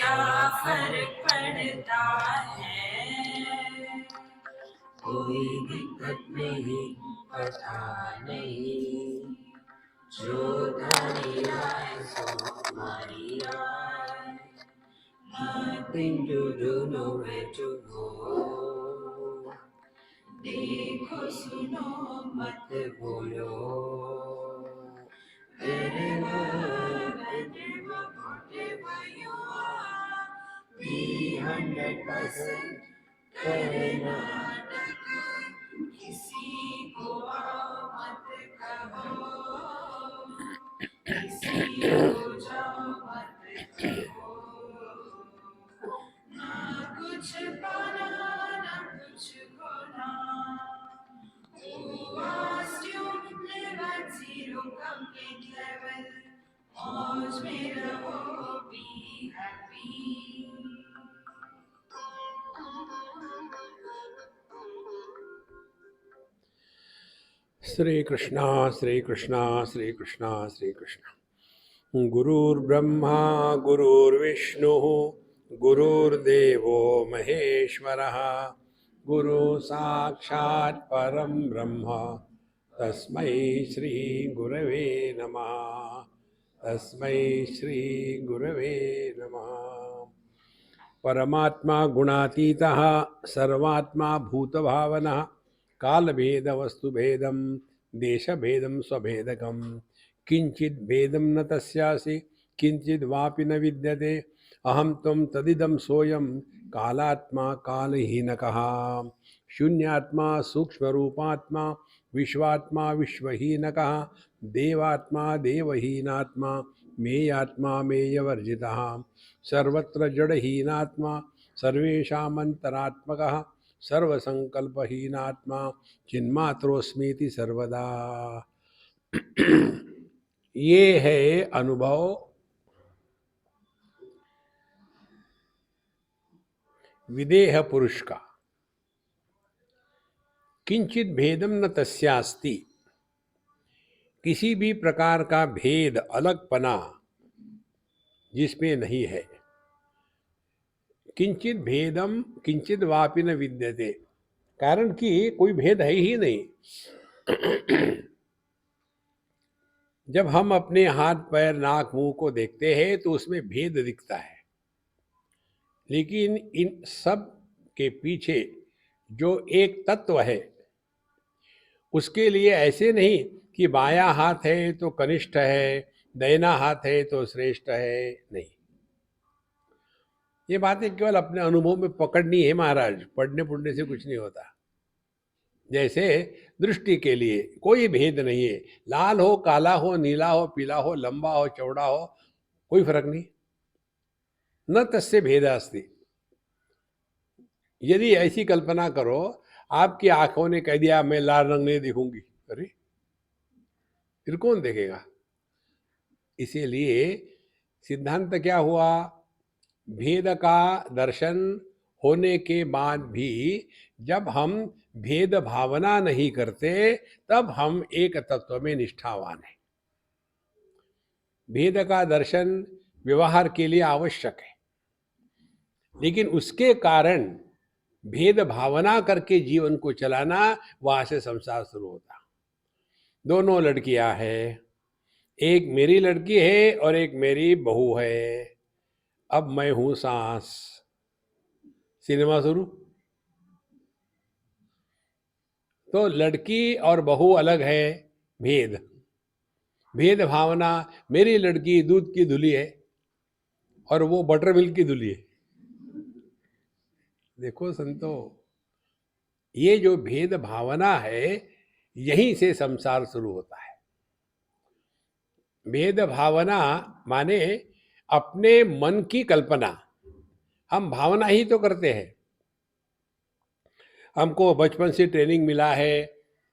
क्या फर्क पड़ता है, कोई दिक्कत नहीं, पता नहीं, जो तारी आए सो हमारी आए, nothing to do, nowhere to go, देखो सुनो मत बोलो, wherever, whatever you are, be 100% Karnataka, किसी को आओ मत कहो, किसी को जाओ मत कहो, ना कुछ पाना ना कुछ खोना, who asked you live at zero complete level, मौज में रहो, be happy. श्री कृष्णा श्री कृष्णा श्री कृष्णा श्री कृष्ण। गुरुर्ब्रह्मा गुरुर्विष्णु गुरुर्देवो महेश्वरः, गुरु साक्षात् परं ब्रह्म तस्मै श्री गुरवे नमः, तस्मै श्री गुरवे नमः। परमात्मा गुणातीतः सर्वात्मा भूतभावनः, कालभेद वस्तुभेदं देशभेदं स्वभेदकं, किंचित् भेदं न तस्यासि किंचित् वापि न विद्यते, अहं त्वं तदिदं सोऽयं कालात्मा कालहीनकः, शून्यात्मा सूक्ष्मरूपात्मा विश्वात्मा विश्वहीनकः, देवात्मा देवहीनात्मा मेयात्मा मेयवर्जितः, सर्वत्र जड़हीनात्मा सर्वेषामन्तरात्मकः, सर्वसंकल्पहीनात्मा चिन्मात्रोस्मीति सर्वदा। ये है अनुभव विदेह पुरुष का। किंचित भेदम न तस्यास्ति, किसी भी प्रकार का भेद अलगपना जिसमें नहीं है। किंचित भेदम किंचित वापि न विद्यते, कारण कि कोई भेद है ही नहीं। जब हम अपने हाथ पैर नाक मुंह को देखते हैं तो उसमें भेद दिखता है, लेकिन इन सब के पीछे जो एक तत्व है, उसके लिए ऐसे नहीं कि बायां हाथ है तो कनिष्ठ है, दाहिना हाथ है तो श्रेष्ठ है, नहीं। ये बातें केवल अपने अनुभव में पकड़नी है महाराज, पढ़ने पढ़ने से कुछ नहीं होता। जैसे दृष्टि के लिए कोई भेद नहीं है, लाल हो काला हो नीला हो पीला हो लंबा हो चौड़ा हो, कोई फर्क नहीं। न तस्य भेदास्ति। यदि ऐसी कल्पना करो, आपकी आंखों ने कह दिया मैं लाल रंग नहीं दिखूंगी, अरे फिर कौन देखेगा? इसीलिए सिद्धांत क्या हुआ? भेद का दर्शन होने के बाद भी जब हम भेद भावना नहीं करते, तब हम एक तत्व में निष्ठावान हैं। भेद का दर्शन व्यवहार के लिए आवश्यक है, लेकिन उसके कारण भेद भावना करके जीवन को चलाना, वहां से संसार शुरू होता। दोनों लड़कियां हैं, एक मेरी लड़की है और एक मेरी बहू है। अब मैं हूं सास, सिनेमा शुरू। तो लड़की और बहू अलग है, भेद भेद भावना। मेरी लड़की दूध की धुली है और वो बटर मिल्क की धुली है। देखो संतो, ये जो भेद भावना है, यहीं से संसार शुरू होता है। भेद भावना माने अपने मन की कल्पना। हम भावना ही तो करते हैं। हमको बचपन से ट्रेनिंग मिला है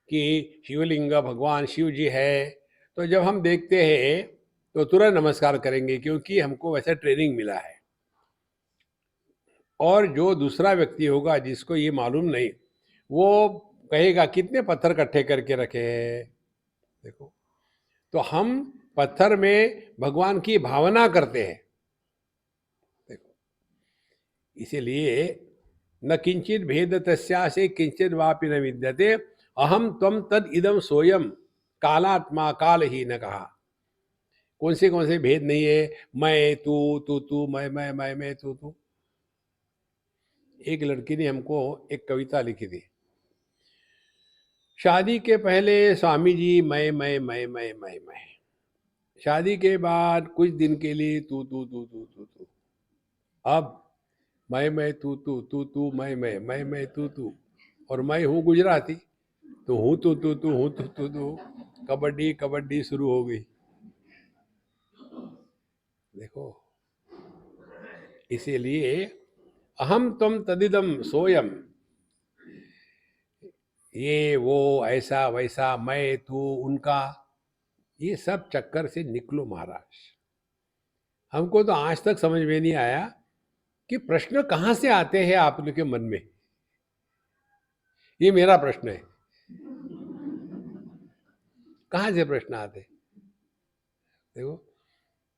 कि शिवलिंग भगवान शिव जी है, तो जब हम देखते हैं तो तुरंत नमस्कार करेंगे, क्योंकि हमको वैसा ट्रेनिंग मिला है। और जो दूसरा व्यक्ति होगा जिसको ये मालूम नहीं, वो कहेगा कितने पत्थर इकट्ठे करके रखे हैं। देखो, तो हम पत्थर में भगवान की भावना करते हैं। देखो, इसीलिए न किंचित भेद तस्यासे किंचित वापि न विद्यते अहम त्वम तद इदम सोयम कालात्मा काल ही न कहा। कौन से भेद नहीं है, मैं तू मैं तू। एक लड़की ने हमको एक कविता लिखी थी, शादी के पहले स्वामी जी मैं, शादी के बाद कुछ दिन के लिए तू, अब मैं तू मैं तू, और मैं हूँ गुजराती, तो हूँ तू, कबड्डी कबड्डी शुरू हो गई। देखो, इसीलिए अहम तम तदिदम सोयम, ये वो ऐसा वैसा मैं तू उनका, ये सब चक्कर से निकलो महाराज। हमको तो आज तक समझ में नहीं आया कि प्रश्न कहाँ से आते हैं आप लोग के मन में। ये मेरा प्रश्न है, कहाँ से प्रश्न आते? देखो,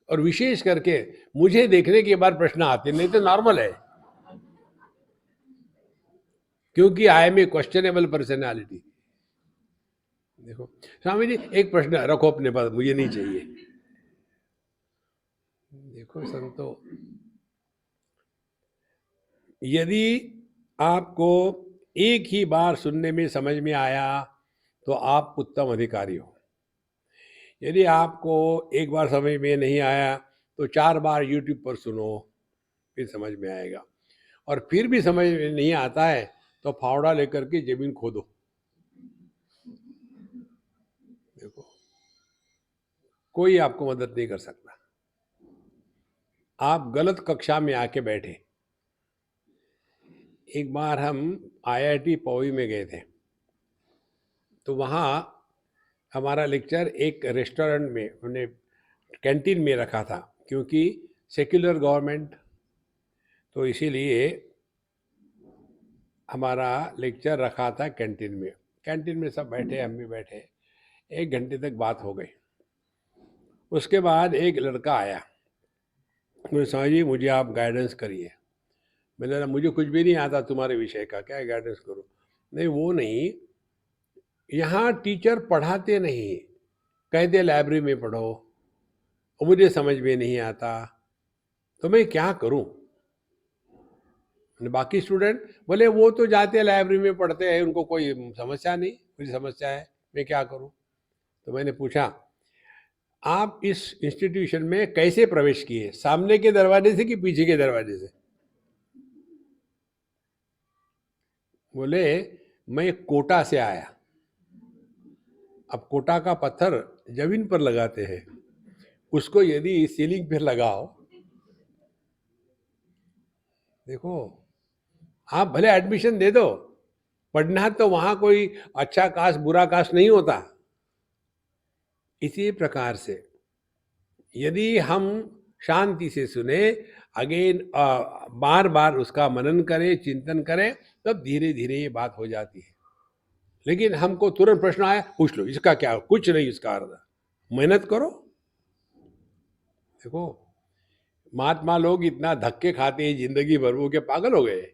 और विशेष करके मुझे देखने के बाद प्रश्न आते, नहीं तो नॉर्मल है, क्योंकि I am a questionable personality. देखो स्वामी जी, एक प्रश्न रखो अपने पास, मुझे नहीं चाहिए। देखो संतो, यदि आपको एक ही बार सुनने में समझ में आया तो आप उत्तम अधिकारी हो। यदि आपको एक बार समझ में नहीं आया तो 4 बार यूट्यूब पर सुनो, फिर समझ में आएगा। और फिर भी समझ में नहीं आता है तो फावड़ा लेकर के जमीन खोदो। देखो, कोई आपको मदद नहीं कर सकता। आप गलत कक्षा में आके बैठे। एक बार हम IIT पौई में गए थे, तो वहाँ हमारा लेक्चर एक रेस्टोरेंट में, उन्हें कैंटीन में रखा था, क्योंकि सेक्युलर गवर्नमेंट, तो इसीलिए हमारा लेक्चर रखा था कैंटीन में। कैंटीन में सब बैठे, हम भी बैठे, 1 घंटे तक बात हो गई। उसके बाद एक लड़का आया, मुझे स्वामी जी मुझे आप गाइडेंस करिए। मैंने कहा मुझे कुछ भी नहीं आता तुम्हारे विषय का, क्या गाइडेंस करूं? नहीं वो नहीं, यहाँ टीचर पढ़ाते नहीं, कहते लाइब्रेरी में पढ़ो, और मुझे समझ में नहीं आता, तो मैं क्या करूं? बाकी स्टूडेंट बोले वो तो जाते हैं लाइब्रेरी में पढ़ते हैं, उनको कोई समस्या नहीं, मुझे समस्या है, मैं क्या करूं? तो मैंने पूछा, आप इस इंस्टीट्यूशन में कैसे प्रवेश किए, सामने के दरवाजे से कि पीछे के दरवाजे से? बोले मैं कोटा से आया। अब कोटा का पत्थर जमीन पर लगाते हैं, उसको यदि सीलिंग पर लगाओ, देखो आप भले एडमिशन दे दो, पढ़ना तो वहां कोई अच्छा कास्ट बुरा कास्ट नहीं होता। इसी प्रकार से यदि हम शांति से सुने, अगेन बार बार उसका मनन करें, चिंतन करें, तब धीरे धीरे ये बात हो जाती है। लेकिन हमको तुरंत प्रश्न आया, पूछ लो इसका क्या, कुछ नहीं इसका अर्थ, मेहनत करो। देखो महात्मा लोग इतना धक्के खाते हैं जिंदगी भर, वो के पागल हो गए।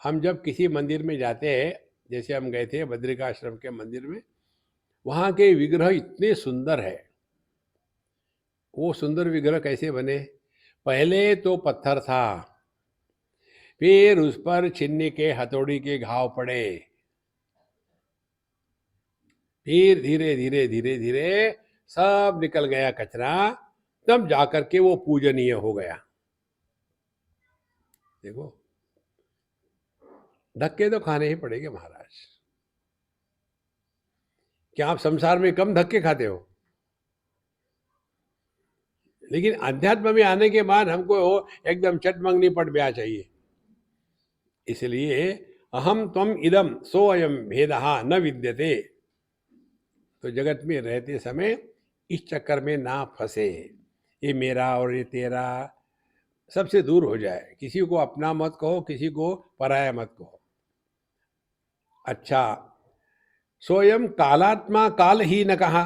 हम जब किसी मंदिर में जाते हैं, जैसे हम गए थे बद्रिकाश्रम के मंदिर में, वहाँ के विग्रह इतने सुंदर है। वो सुंदर विग्रह कैसे बने? पहले तो पत्थर था, फिर उस पर छीनने के हथौड़ी के घाव पड़े, फिर धीरे धीरे धीरे धीरे सब निकल गया कचरा, तब जाकर के वो पूजनीय हो गया। देखो धक्के तो खाने ही पड़ेंगे महाराज। क्या आप संसार में कम धक्के खाते हो? लेकिन अध्यात्म में आने के बाद हमको एकदम चटमंगनी पट ब्याह चाहिए। इसलिए अहम त्वम इदम सो अयम भेदहा न विद्यते, तो जगत में रहते समय इस चक्कर में ना फंसे, ये मेरा और ये तेरा, सबसे दूर हो जाए। किसी को अपना मत कहो, किसी को पराया मत कहो। अच्छा, सोयम कालात्मा काल ही न कहा।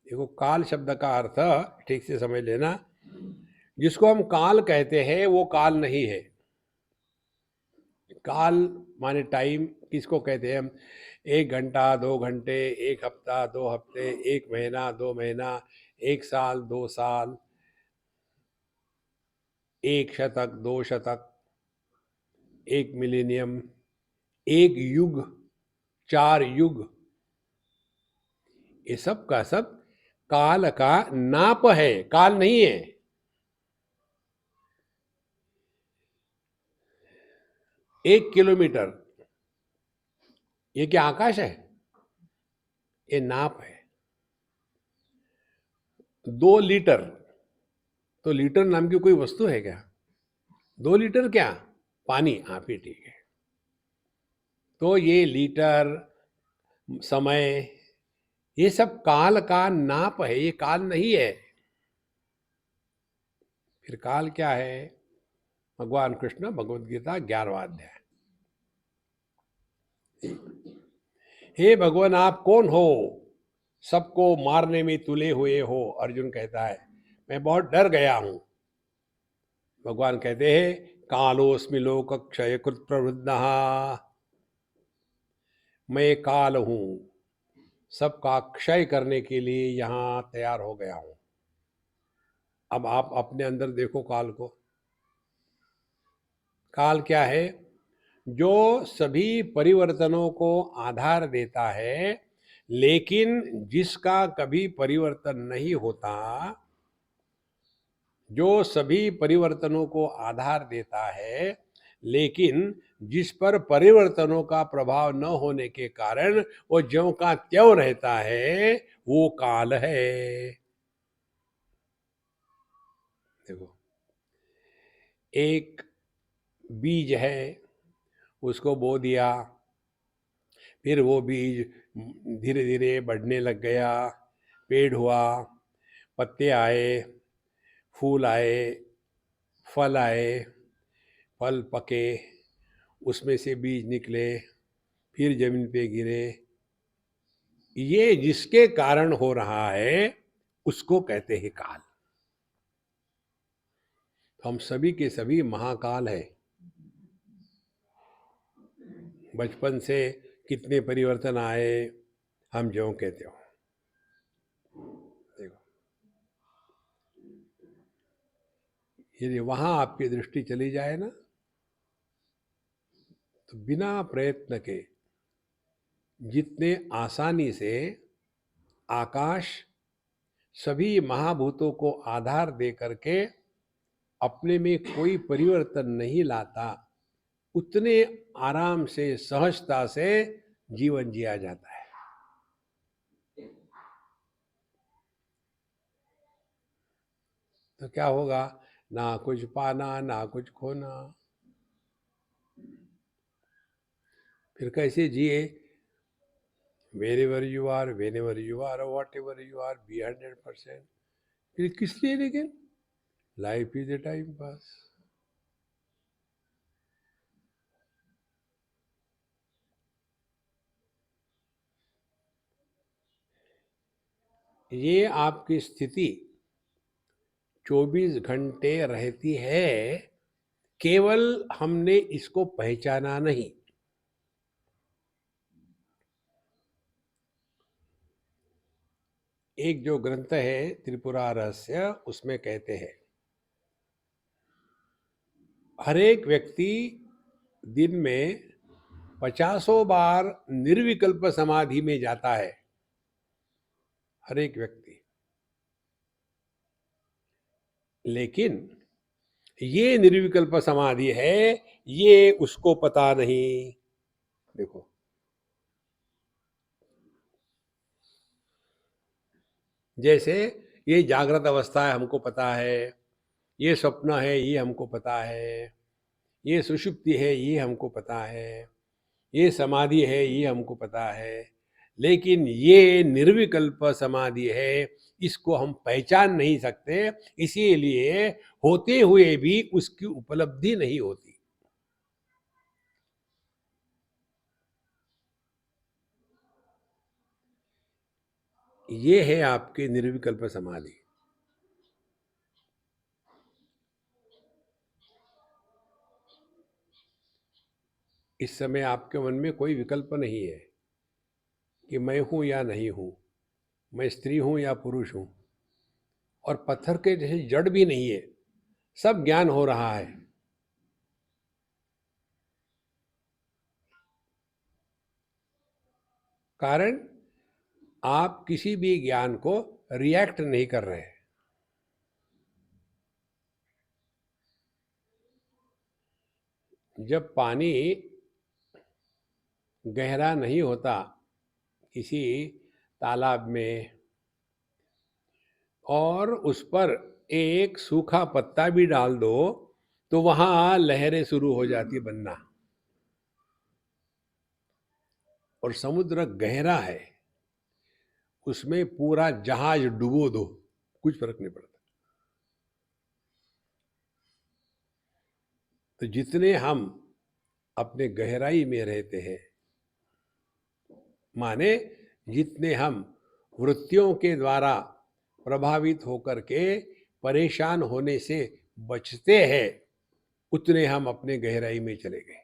देखो काल शब्द का अर्थ ठीक से समझ लेना, जिसको हम काल कहते हैं वो काल नहीं है। काल माने टाइम किसको कहते हैं हम? 1 घंटा, 2 घंटे, 1 हफ्ता, 2 हफ्ते, 1 महीना, 2 महीना, 1 साल, 2 साल, 1 शतक, 2 शतक, 1 मिलेनियम, 1 युग, 4 युग, ये सब का सब काल का नाप है, काल नहीं है। 1 किलोमीटर, ये क्या आकाश है? ये नाप है। 2 लीटर, तो लीटर नाम की कोई वस्तु है क्या? 2 लीटर क्या? पानी, हाँ फिर ठीक है। तो ये लीटर, समय, ये सब काल का नाप है, ये काल नहीं है। फिर काल क्या है? भगवान कृष्ण भगवद गीता 11वां अध्याय। हे भगवान आप कौन हो? सबको मारने में तुले हुए हो। अर्जुन कहता है मैं बहुत डर गया हूं। भगवान कहते हैं कालोस्मि लोक क्षय कृत प्रवृद्ध, मैं काल हूं, सबका क्षय करने के लिए यहां तैयार हो गया हूं। अब आप अपने अंदर देखो काल को। काल क्या है? जो सभी परिवर्तनों को आधार देता है, लेकिन जिसका कभी परिवर्तन नहीं होता। जो सभी परिवर्तनों को आधार देता है, लेकिन जिस पर परिवर्तनों का प्रभाव न होने के कारण वो ज्यों का त्यों रहता है, वो काल है। देखो, एक बीज है, उसको बो दिया, फिर वो बीज धीरे धीरे बढ़ने लग गया, पेड़ हुआ, पत्ते आए, फूल आए, फल आए, फल पके, उसमें से बीज निकले, फिर जमीन पे गिरे। ये जिसके कारण हो रहा है उसको कहते हैं काल। तो हम सभी के सभी महाकाल है। बचपन से कितने परिवर्तन आए, हम ज्यों के त्यों। देखो, यदि वहां आपकी दृष्टि चली जाए ना, तो बिना प्रयत्न के जितने आसानी से आकाश सभी महाभूतों को आधार दे करके अपने में कोई परिवर्तन नहीं लाता, उतने आराम से सहजता से जीवन जिया जाता है। तो क्या होगा? ना कुछ पाना ना कुछ खोना। फिर कैसे जिए? Wherever you are, whatever you are, be 100%। फिर किस लिए? लेकिन life is a time pass. ये आपकी स्थिति 24 घंटे रहती है, केवल हमने इसको पहचाना नहीं। एक जो ग्रंथ है त्रिपुरा रहस्य, उसमें कहते हैं हर एक व्यक्ति दिन में 50 बार निर्विकल्प समाधि में जाता है। हर एक व्यक्ति। लेकिन ये निर्विकल्प समाधि है, ये उसको पता नहीं। देखो, जैसे ये जागृत अवस्था है, हमको पता है। ये स्वप्न है, ये हमको पता है। ये सुषुप्ति है, ये हमको पता है। ये समाधि है, ये हमको पता है। लेकिन ये निर्विकल्प समाधि है, इसको हम पहचान नहीं सकते। इसीलिए होते हुए भी उसकी उपलब्धि नहीं होती। ये है आपकी निर्विकल्प समाधि। इस समय आपके मन में कोई विकल्प नहीं है कि मैं हूं या नहीं हूं, मैं स्त्री हूं या पुरुष हूं, और पत्थर के जैसे जड़ भी नहीं है, सब ज्ञान हो रहा है। कारण आप किसी भी ज्ञान को रिएक्ट नहीं कर रहे हैं। जब पानी गहरा नहीं होता किसी तालाब में, और उस पर एक सूखा पत्ता भी डाल दो तो वहां लहरें शुरू हो जाती बनना। और समुद्र गहरा है, उसमें पूरा जहाज डुबो दो, कुछ फर्क नहीं पड़ता। तो जितने हम अपने गहराई में रहते हैं, माने जितने हम वृत्तियों के द्वारा प्रभावित होकर के परेशान होने से बचते हैं, उतने हम अपने गहराई में चले गए।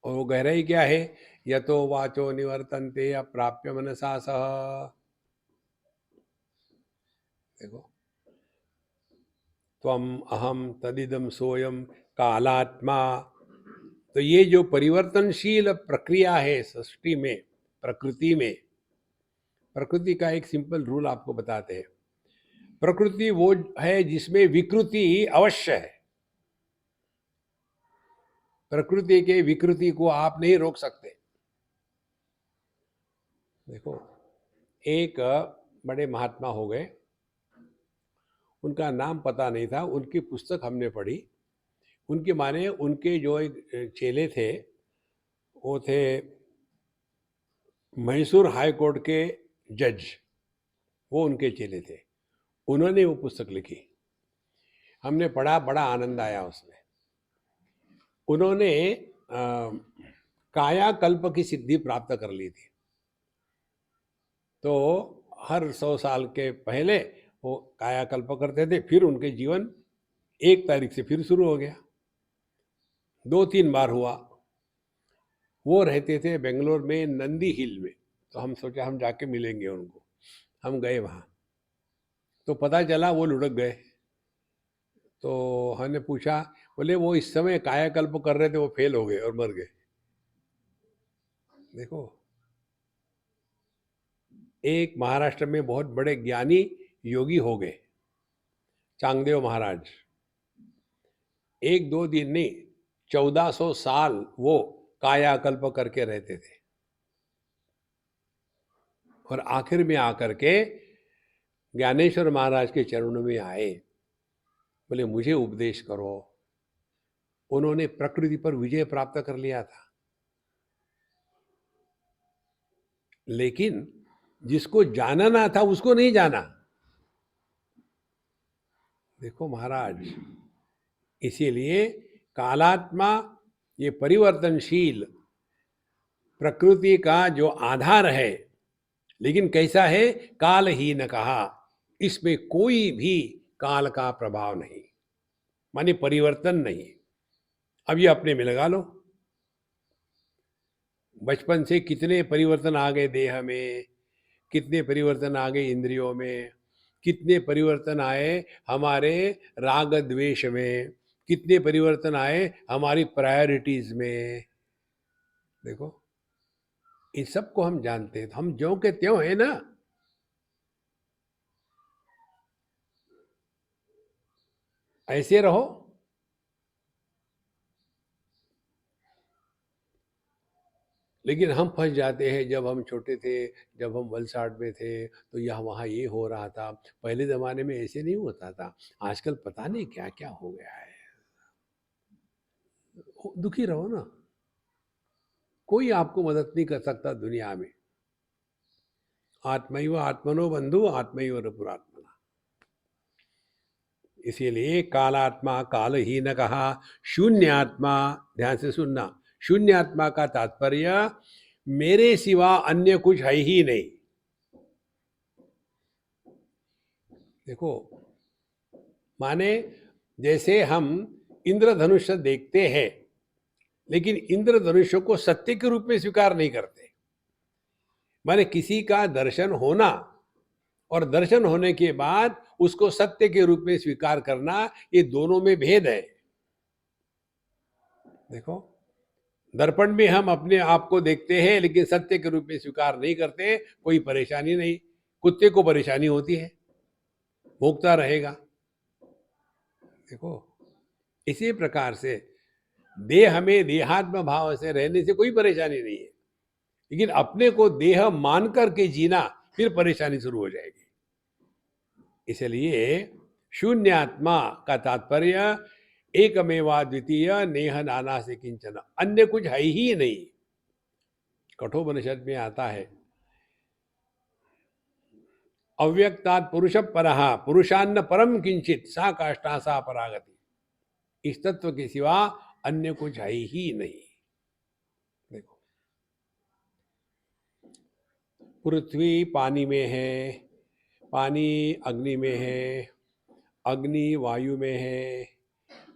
और वो गहराई क्या है? यतो वाचो निवर्तन्ते अप्राप्य मनसा सह। देखो, त्वम अहम तदिदम सोयम कालात्मा। तो ये जो परिवर्तनशील प्रक्रिया है सृष्टि में, प्रकृति में, प्रकृति का एक सिंपल रूल आपको बताते हैं। प्रकृति वो है जिसमें विकृति अवश्य है। प्रकृति के विकृति को आप नहीं रोक सकते। देखो, एक बड़े महात्मा हो गए, उनका नाम पता नहीं था, उनकी पुस्तक हमने पढ़ी। उनके माने उनके जो एक चेले थे, वो थे मैसूर हाई कोर्ट के जज, वो उनके चेले थे। उन्होंने वो पुस्तक लिखी, हमने पढ़ा, बड़ा आनंद आया उसमें। उन्होंने कायाकल्प की सिद्धि प्राप्त कर ली थी। तो हर 100 साल के पहले वो कायाकल्प करते थे, फिर उनके जीवन 1 तारीख से फिर शुरू हो गया। 2-3 बार हुआ। वो रहते थे बेंगलोर में नंदी हिल में। तो हम सोचा हम जाके मिलेंगे उनको। हम गए वहाँ, तो पता चला वो लुढ़क गए। तो हमने पूछा, बोले वो इस समय कायाकल्प कर रहे थे, वो फेल हो गए और मर गए। देखो, एक महाराष्ट्र में बहुत बड़े ज्ञानी योगी हो गए, चांगदेव महाराज। 1-2 दिन नहीं, 1400 साल वो कायाकल्प करके रहते थे। और आखिर में आकर के ज्ञानेश्वर महाराज के चरणों में आए, बोले मुझे उपदेश करो। उन्होंने प्रकृति पर विजय प्राप्त कर लिया था। लेकिन जिसको जानना था उसको नहीं जाना। देखो महाराज, इसीलिए कालात्मा ये परिवर्तनशील प्रकृति का जो आधार है, लेकिन कैसा है? काल ही न कहा, इसमें कोई भी काल का प्रभाव नहीं, माने परिवर्तन नहीं। अब ये अपने में लगा लो, बचपन से कितने परिवर्तन आ गए देह में, कितने परिवर्तन आ गए इंद्रियों में, कितने परिवर्तन आए हमारे राग द्वेष में, कितने परिवर्तन आए हमारी प्रायोरिटीज में। देखो, इन सबको हम जानते हैं, तो हम ज्यों के त्यों है ना। ऐसे रहो। लेकिन हम फंस जाते हैं, जब हम छोटे थे, जब हम वलसाड में थे, तो यह वहाँ ये हो रहा था, पहले ज़माने में ऐसे नहीं होता था, आजकल पता नहीं क्या क्या हो गया है। दुखी रहो ना, कोई आपको मदद नहीं कर सकता दुनिया में। आत्मैव आत्मनो बंधु आत्मैव रिपुरात्मना। इसीलिए कालात्मा काल ही न कहा, शून्य आत्मा, ध्यान से सुनना, शून्य आत्मा का तात्पर्य मेरे सिवा अन्य कुछ है ही नहीं। देखो, माने जैसे हम इंद्रधनुष देखते हैं, लेकिन इंद्रधनुष को सत्य के रूप में स्वीकार नहीं करते। माने किसी का दर्शन होना और दर्शन होने के बाद उसको सत्य के रूप में स्वीकार करना, ये दोनों में भेद है। देखो, दर्पण में हम अपने आप को देखते हैं लेकिन सत्य के रूप में स्वीकार नहीं करते, कोई परेशानी नहीं। कुत्ते को परेशानी होती है, भोंकता रहेगा। देखो, इसी प्रकार से देह में देहात्म भाव से रहने से कोई परेशानी नहीं है, लेकिन अपने को देह मान करके जीना, फिर परेशानी शुरू हो जाएगी। इसलिए शून्यात्मा का तात्पर्य एकमेवा द्वितीय नेह नाना से किंचन, अन्य कुछ है ही नहीं। कठोपनिषद में आता है, अव्यक्तात् पुरुष परः पुरुषान्न परम किंचित सा काष्ठा सा परागति। इस तत्व के सिवा अन्य कुछ है ही नहीं। देखो, पृथ्वी पानी में है, पानी अग्नि में है, अग्नि वायु में है,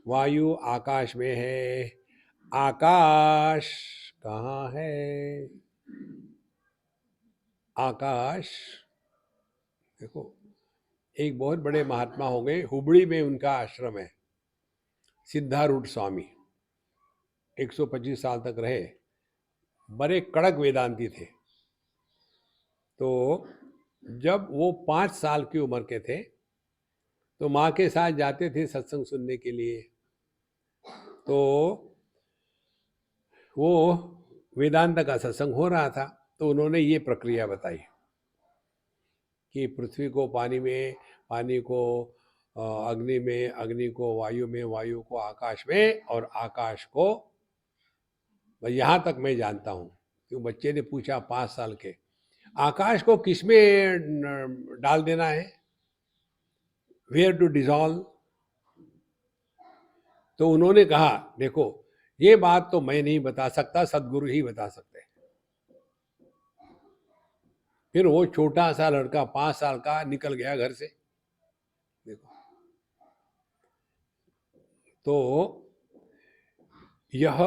वायु आकाश में है, आकाश कहाँ है? आकाश, देखो, एक बहुत बड़े महात्मा हो गए, हुबड़ी में उनका आश्रम है, सिद्धारूढ़ स्वामी। 125 साल तक रहे, बड़े कड़क वेदांती थे। तो जब वो 5 साल की उम्र के थे तो माँ के साथ जाते थे सत्संग सुनने के लिए। तो वो वेदांत का सत्संग हो रहा था, तो उन्होंने ये प्रक्रिया बताई कि पृथ्वी को पानी में, पानी को अग्नि में, अग्नि को वायु में, वायु को आकाश में, और आकाश को, यहाँ तक मैं जानता हूँ। क्यों बच्चे ने पूछा 5 साल के, आकाश को किस में डाल देना है, वेयर टू डिजॉल्व? तो उन्होंने कहा, देखो ये बात तो मैं नहीं बता सकता, सदगुरु ही बता सकते हैं। फिर वो छोटा सा लड़का 5 साल का निकल गया घर से। देखो, तो यह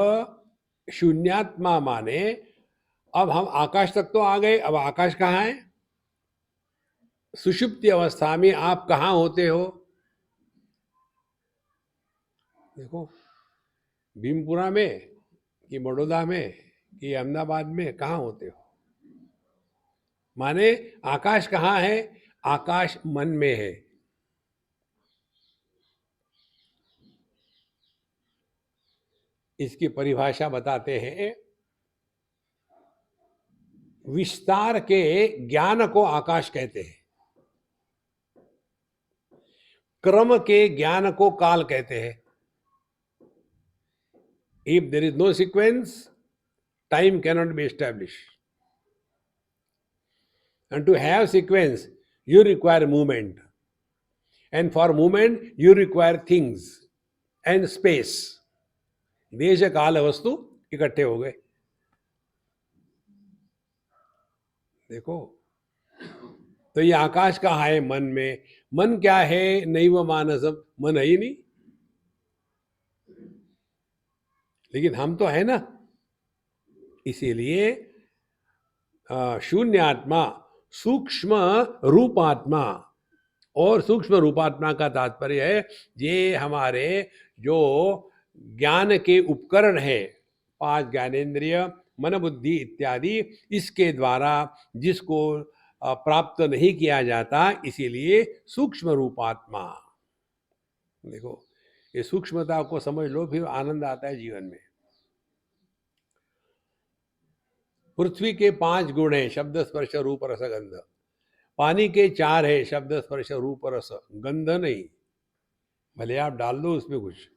शून्यात्मा माने अब हम आकाश तक तो आ गए, अब आकाश कहाँ है? सुषुप्ति अवस्था में आप कहाँ होते हो? देखो, भीमपुरा में कि बड़ौदा में कि अहमदाबाद में, कहाँ होते हो? माने आकाश कहाँ है? आकाश मन में है। इसकी परिभाषा बताते हैं, विस्तार के ज्ञान को आकाश कहते हैं, क्रम के ज्ञान को काल कहते हैं। If there is no sequence, time cannot be established. And to have sequence, you require movement. And for movement, you require things and space. देश काल वस्तु इकट्ठे हो गए। देखो, तो ये आकाश कहाँ है? मन में। मन क्या है? नैव मानसम, मन है ही नहीं। लेकिन हम तो है ना। इसीलिए शून्यात्मा सूक्ष्म रूपात्मा, और सूक्ष्म रूपात्मा का तात्पर्य है ये हमारे जो ज्ञान के उपकरण है, 5 ज्ञानेंद्रिय, मन बुद्धि इत्यादि, इसके द्वारा जिसको प्राप्त नहीं किया जाता, इसीलिए सूक्ष्म रूपात्मा। देखो, ये सूक्ष्मता को समझ लो, फिर आनंद आता है जीवन में। पृथ्वी के 5 गुण हैं, शब्द स्पर्श रूप रस गंध। पानी के 4 है, शब्द स्पर्श रूप रस, गंध नहीं, भले आप डाल दो उसमें कुछ।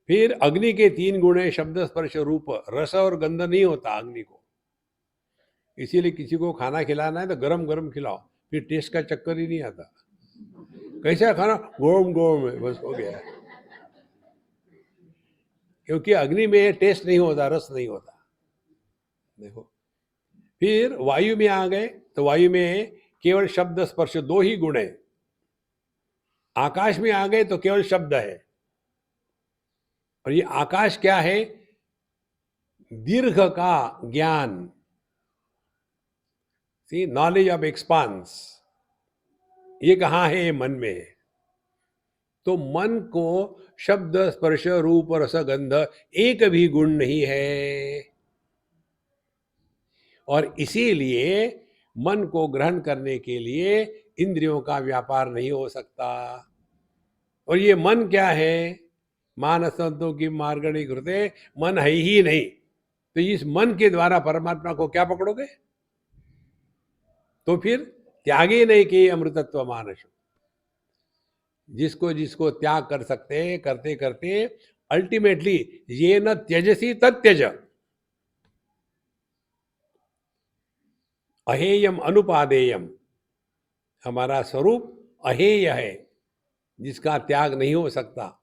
फिर अग्नि के 3 गुण है, शब्द स्पर्श रूप, रस और गंध नहीं होता अग्नि को। इसीलिए किसी को खाना खिलाना है तो गरम गरम खिलाओ, फिर टेस्ट का चक्कर ही नहीं आता। कैसा खाना? गोम गोम है, बस हो गया। क्योंकि अग्नि में टेस्ट नहीं होता, रस नहीं होता। देखो, फिर वायु में आ गए तो वायु में केवल शब्द स्पर्श 2 ही गुण है। आकाश में आ गए तो केवल शब्द है। और ये आकाश क्या है? दीर्घ का ज्ञान, सी नॉलेज ऑफ एक्सपांस। ये कहाँ है? ये मन में है। तो मन को शब्द स्पर्श रूप रस गंध एक भी गुण नहीं है, और इसीलिए मन को ग्रहण करने के लिए इंद्रियों का व्यापार नहीं हो सकता। और ये मन क्या है? मानसंतों की मार्गणी कृते, मन है ही नहीं। तो इस मन के द्वारा परमात्मा को क्या पकड़ोगे? तो फिर त्यागे नहीं कि अमृतत्व मानस। जिसको जिसको त्याग कर सकते करते करते अल्टीमेटली ये न त्यजसी तत्यज, अहेयम अनुपादेयम, हमारा स्वरूप अहेय है, जिसका त्याग नहीं हो सकता,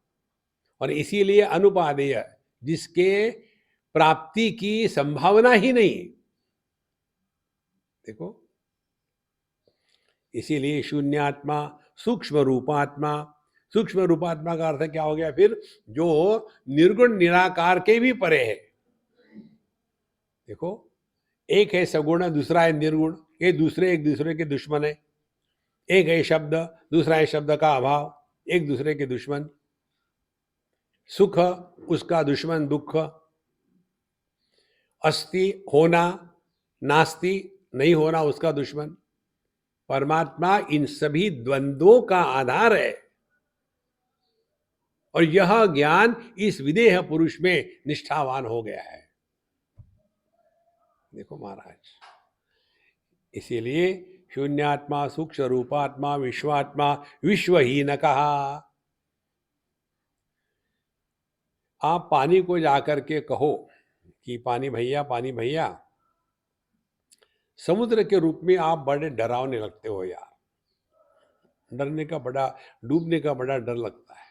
और इसीलिए अनुपादेय, जिसके प्राप्ति की संभावना ही नहीं। देखो, इसीलिए शून्यात्मा, सूक्ष्म रूपात्मा। सूक्ष्म रूपात्मा का अर्थ क्या हो गया फिर? जो निर्गुण निराकार के भी परे है। देखो, एक है सगुण, दूसरा है निर्गुण, ये दूसरे एक दूसरे के दुश्मन है। एक है शब्द, दूसरा है शब्द का अभाव, एक दूसरे के दुश्मन। सुख उसका दुश्मन दुख, अस्ति होना, नास्ति नहीं होना उसका दुश्मन। परमात्मा इन सभी द्वंद्वों का आधार है, और यह ज्ञान इस विदेह पुरुष में निष्ठावान हो गया है। देखो महाराज, इसीलिए शून्यात्मा, सूक्ष्म रूपात्मा, विश्वात्मा, विश्वहीन कहा। आप पानी को जाकर के कहो कि पानी भैया, पानी भैया, समुद्र के रूप में आप बड़े डरावने लगते हो यार, डरने का बड़ा, डूबने का बड़ा डर लगता है।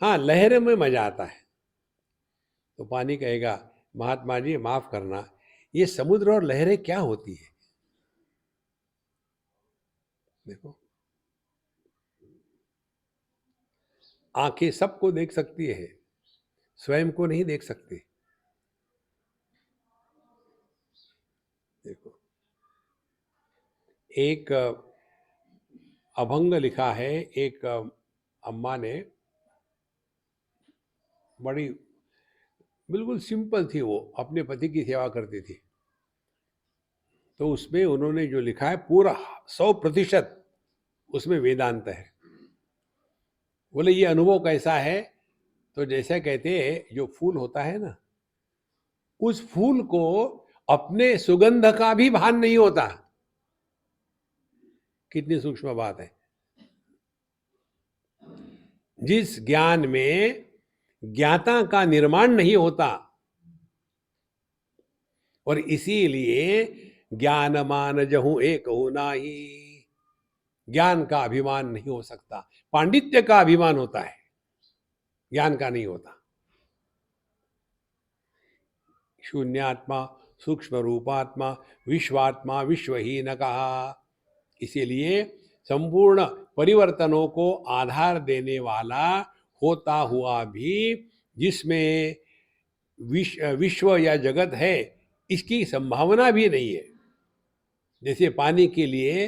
हाँ, लहरों में मजा आता है। तो पानी कहेगा, महात्मा जी माफ करना, ये समुद्र और लहरें क्या होती है? देखो, आंखें सबको देख सकती है, स्वयं को नहीं देख सकती। देखो, एक अभंग लिखा है एक अम्मा ने, बड़ी बिल्कुल सिंपल थी, वो अपने पति की सेवा करती थी। तो उसमें उन्होंने जो लिखा है पूरा 100% उसमें वेदांत है। बोले ये अनुभव कैसा है? तो जैसे कहते हैं, जो फूल होता है ना, उस फूल को अपने सुगंध का भी भान नहीं होता। कितनी सूक्ष्म बात है। जिस ज्ञान में ज्ञाता का निर्माण नहीं होता, और इसीलिए ज्ञान मान जहूं एक हो नाही, ज्ञान का अभिमान नहीं हो सकता। पांडित्य का अभिमान होता है, ज्ञान का नहीं होता। शून्यात्मा, सूक्ष्म रूपात्मा, विश्वात्मा, विश्वहीन कहा। इसीलिए संपूर्ण परिवर्तनों को आधार देने वाला होता हुआ भी, जिसमें विश्व या जगत है, इसकी संभावना भी नहीं है। जैसे पानी के लिए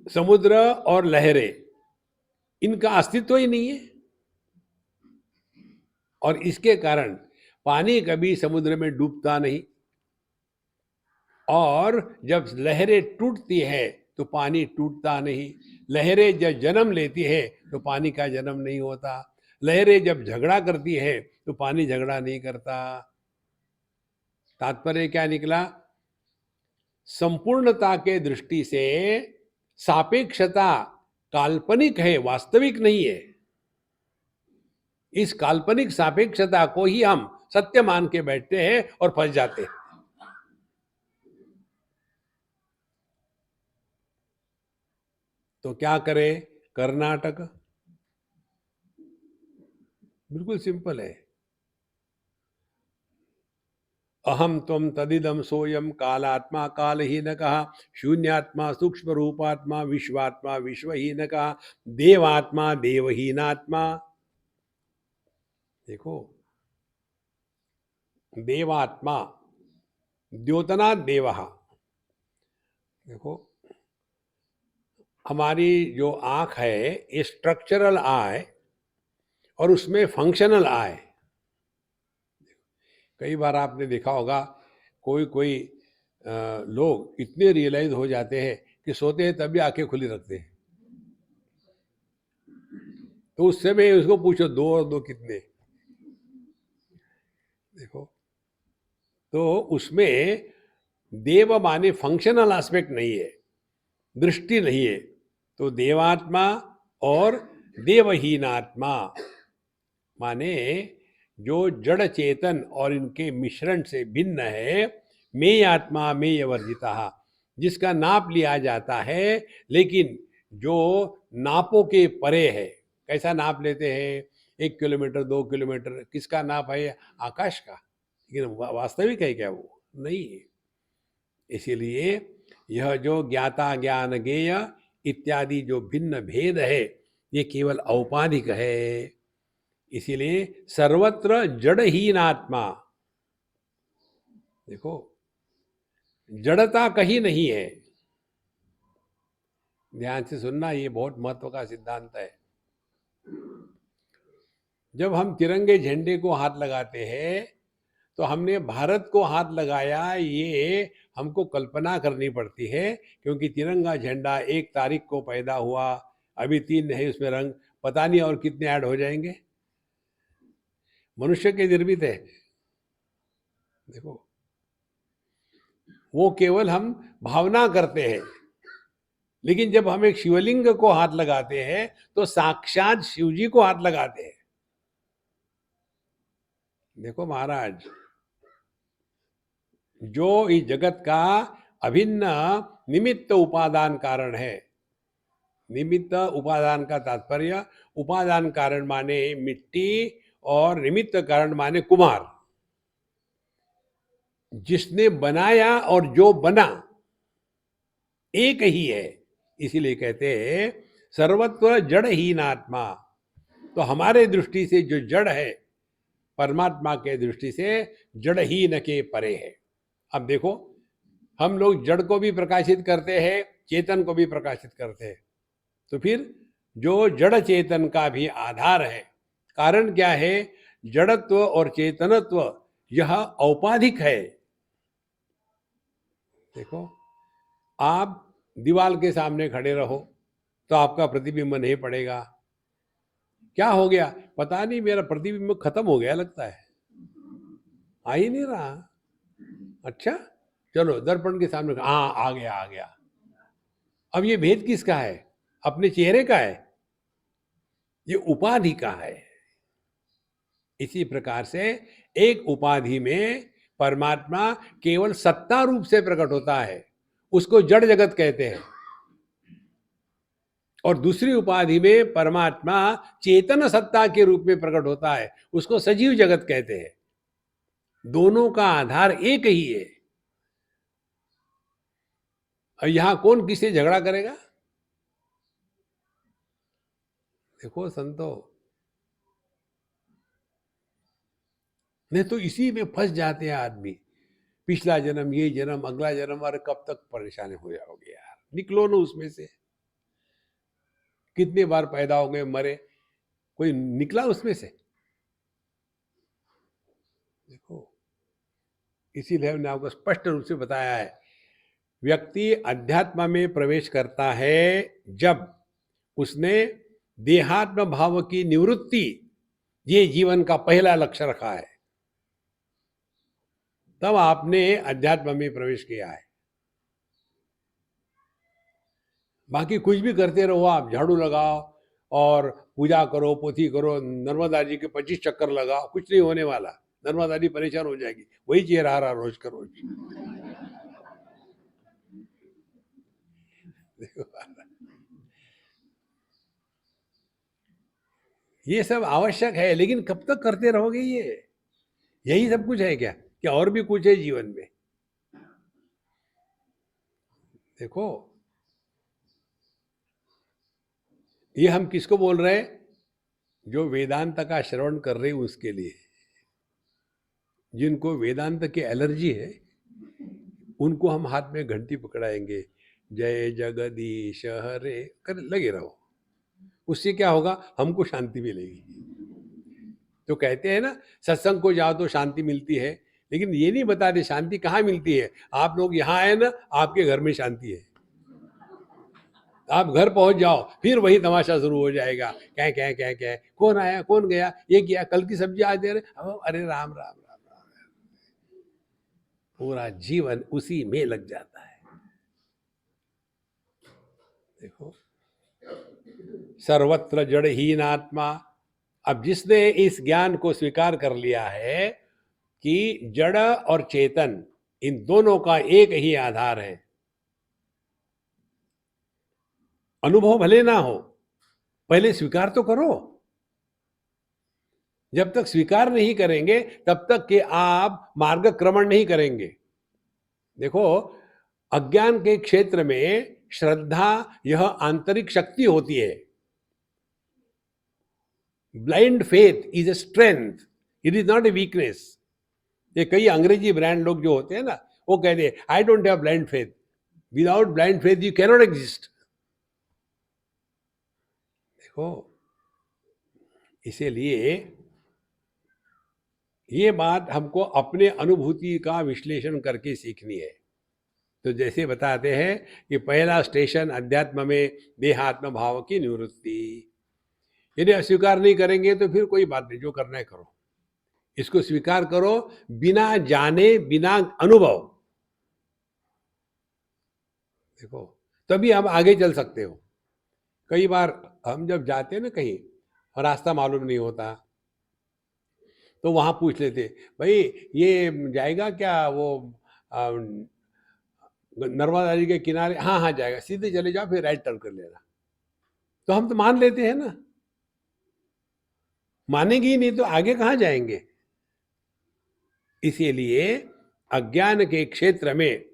समुद्र और लहरें, इनका अस्तित्व ही नहीं है, और इसके कारण पानी कभी समुद्र में डूबता नहीं, और जब लहरें टूटती है तो पानी टूटता नहीं। लहरें जब जन्म लेती है तो पानी का जन्म नहीं होता। लहरें जब झगड़ा करती है तो पानी झगड़ा नहीं करता। तात्पर्य क्या निकला? संपूर्णता के दृष्टि से सापेक्षता काल्पनिक है, वास्तविक नहीं है। इस काल्पनिक सापेक्षता को ही हम सत्य मान के बैठते हैं और फंस जाते हैं। तो क्या करें? कर्नाटक बिल्कुल सिंपल है। अहम त्वम तदिदम सोयम, कालात्मा कालहीन कहा, शून्यात्मा, सूक्ष्म रूपात्मा, विश्वात्मा, विश्वहीन कहा, देवात्मा, देवहीनात्मा। देखो, देवात्मा द्योतना देवः। देखो, हमारी जो आंख है ये स्ट्रक्चरल आई और उसमें फंक्शनल आई। कई बार आपने देखा होगा कोई कोई लोग इतने रियलाइज हो जाते हैं कि सोते हैं तब भी आंखें खुली रखते हैं। तो उस समय उसको पूछो दो और दो कितने। देखो, तो उसमें देव माने फंक्शनल एस्पेक्ट नहीं है, दृष्टि नहीं है। तो देवात्मा और देवहीनात्मा माने जो जड़ चेतन और इनके मिश्रण से भिन्न है। मेय आत्मा मेय वर्जिता, जिसका नाप लिया जाता है लेकिन जो नापों के परे है। कैसा नाप लेते हैं? 1 किलोमीटर 2 किलोमीटर, किसका नाप है? आकाश का। लेकिन वास्तविक है क्या? वो नहीं है। इसीलिए यह जो ज्ञाता ज्ञान ज्ञेय इत्यादि जो भिन्न भेद है ये केवल औपाधिक है। इसीलिए सर्वत्र जड़हीन आत्मा। देखो, जड़ता कहीं नहीं है। ध्यान से सुनना, ये बहुत महत्व का सिद्धांत है। जब हम तिरंगे झंडे को हाथ लगाते हैं तो हमने भारत को हाथ लगाया, ये हमको कल्पना करनी पड़ती है, क्योंकि तिरंगा झंडा 1 तारीख को पैदा हुआ, अभी 3 है उसमें रंग, पता नहीं और कितने ऐड हो जाएंगे। मनुष्य के निर्मित है। देखो, वो केवल हम भावना करते हैं, लेकिन जब हम एक शिवलिंग को हाथ लगाते हैं तो साक्षात शिव जी को हाथ लगाते हैं। देखो महाराज, जो इस जगत का अभिन्न निमित्त उपादान कारण है। निमित्त उपादान का तात्पर्य, उपादान कारण माने मिट्टी और निमित्त कारण माने कुमार। जिसने बनाया और जो बना एक ही है। इसीलिए कहते हैं सर्वत्र जड़हीन आत्मा। तो हमारे दृष्टि से जो जड़ है परमात्मा के दृष्टि से जड़हीन के परे है। अब देखो, हम लोग जड़ को भी प्रकाशित करते हैं, चेतन को भी प्रकाशित करते हैं। तो फिर जो जड़ चेतन का भी आधार है, कारण क्या है? जड़त्व और चेतनत्व यह औपाधिक है। देखो, आप दीवार के सामने खड़े रहो तो आपका प्रतिबिंब नहीं पड़ेगा। क्या हो गया? पता नहीं, मेरा प्रतिबिंब खत्म हो गया लगता है, आ ही नहीं रहा। अच्छा, चलो दर्पण के सामने, हाँ आ गया आ गया। अब ये भेद किसका है? अपने चेहरे का है? ये उपाधि का है। इसी प्रकार से एक उपाधि में परमात्मा केवल सत्ता रूप से प्रकट होता है, उसको जड़ जगत कहते हैं। और दूसरी उपाधि में परमात्मा चेतन सत्ता के रूप में प्रकट होता है, उसको सजीव जगत कहते हैं। दोनों का आधार एक ही है। और यहां कौन किससे झगड़ा करेगा? देखो संतो, नहीं तो इसी में फंस जाते हैं आदमी। पिछला जन्म, ये जन्म, अगला जन्म, अरे कब तक परेशान हो जाओगे यार, निकलो ना उसमें से। कितने बार पैदा हो गए, मरे, कोई निकला उसमें से? देखो, इसीलिए हमने आपको स्पष्ट रूप से बताया है, व्यक्ति अध्यात्म में प्रवेश करता है जब उसने देहात्म भाव की निवृत्ति ये जीवन का पहला लक्ष्य रखा है, तब आपने अध्यात्म में प्रवेश किया है। बाकी कुछ भी करते रहो, आप झाड़ू लगाओ और पूजा करो, पोथी करो, नर्मदा जी के 25 चक्कर लगाओ, कुछ नहीं होने वाला। नर्मदा जी परेशान हो जाएगी, वही चेहरा आ रहा रोज का रोज। ये सब आवश्यक है, लेकिन कब तक करते रहोगे? ये यही सब कुछ है क्या और भी कुछ है जीवन में? देखो, ये हम किसको बोल रहे हैं? जो वेदांत का श्रवण कर रहे हैं उसके लिए, जिनको वेदांत की एलर्जी है उनको हम हाथ में घंटी पकड़ाएंगे, जय जगदीश हरे कर लगे रहो। उससे क्या होगा, हमको शांति मिलेगी। तो कहते हैं ना, सत्संग को जाओ तो शांति मिलती है, लेकिन ये नहीं बताते शांति कहाँ मिलती है। आप लोग यहाँ आए ना, आपके घर में शांति है। आप घर पहुंच जाओ, फिर वही तमाशा शुरू हो जाएगा, क्या क्या क्या क्या, कौन आया कौन गया, ये किया, कल की सब्जी आज दे रहे, अरे राम राम राम राम। पूरा जीवन उसी में लग जाता है। देखो, सर्वत्र जड़हीन आत्मा। अब जिसने इस ज्ञान को स्वीकार कर लिया है कि जड़ और चेतन इन दोनों का एक ही आधार है, अनुभव भले ना हो, पहले स्वीकार तो करो। जब तक स्वीकार नहीं करेंगे तब तक कि आप मार्गक्रमण नहीं करेंगे। देखो, अज्ञान के क्षेत्र में श्रद्धा यह आंतरिक शक्ति होती है। Blind faith is a strength, it is not a weakness. ये कई अंग्रेजी ब्रांड लोग जो होते हैं ना, वो कहते हैं I don't have blind faith. Without blind faith you cannot exist. देखो, इसीलिए ये बात हमको अपने अनुभूति का विश्लेषण करके सीखनी है। तो जैसे बताते हैं कि पहला स्टेशन अध्यात्म में देहात्म भाव की निवृत्ति। यदि अस्वीकार नहीं करेंगे तो फिर कोई बात नहीं, जो करना है करो। इसको स्वीकार करो बिना जाने, बिना अनुभव। देखो, तभी हम आगे चल सकते हो। कई बार हम जब जाते हैं ना कहीं, रास्ता मालूम नहीं होता, तो वहां पूछ लेते, भाई ये जाएगा क्या वो नर्मदा नदी के किनारे? हाँ हाँ जाएगा, सीधे चले जाओ, फिर राइट टर्न कर लेना। तो हम तो मान लेते हैं ना। मानेंगे ही नहीं तो आगे कहाँ जाएंगे। इसीलिए अज्ञान के क्षेत्र में,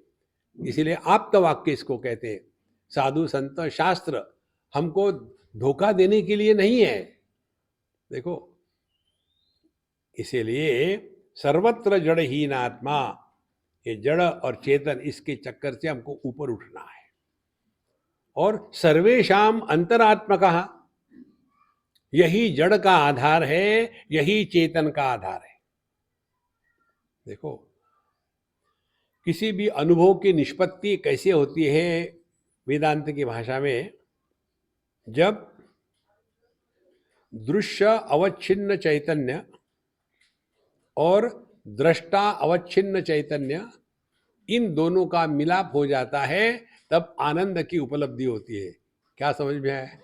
इसीलिए आप्तवाक्य इसको कहते हैं। साधु संत शास्त्र हमको धोखा देने के लिए नहीं है। देखो, इसीलिए सर्वत्र जड़हीन आत्मा, ये जड़ और चेतन, इसके चक्कर से हमको ऊपर उठना है। और सर्वेशाम अंतरात्मकः, यही जड़ का आधार है, यही चेतन का आधार है। देखो, किसी भी अनुभव की निष्पत्ति कैसे होती है वेदांत की भाषा में, जब दृश्य अवच्छिन्न चैतन्य और दृष्टा अवच्छिन्न चैतन्य, इन दोनों का मिलाप हो जाता है, तब आनंद की उपलब्धि होती है। क्या समझ में आया?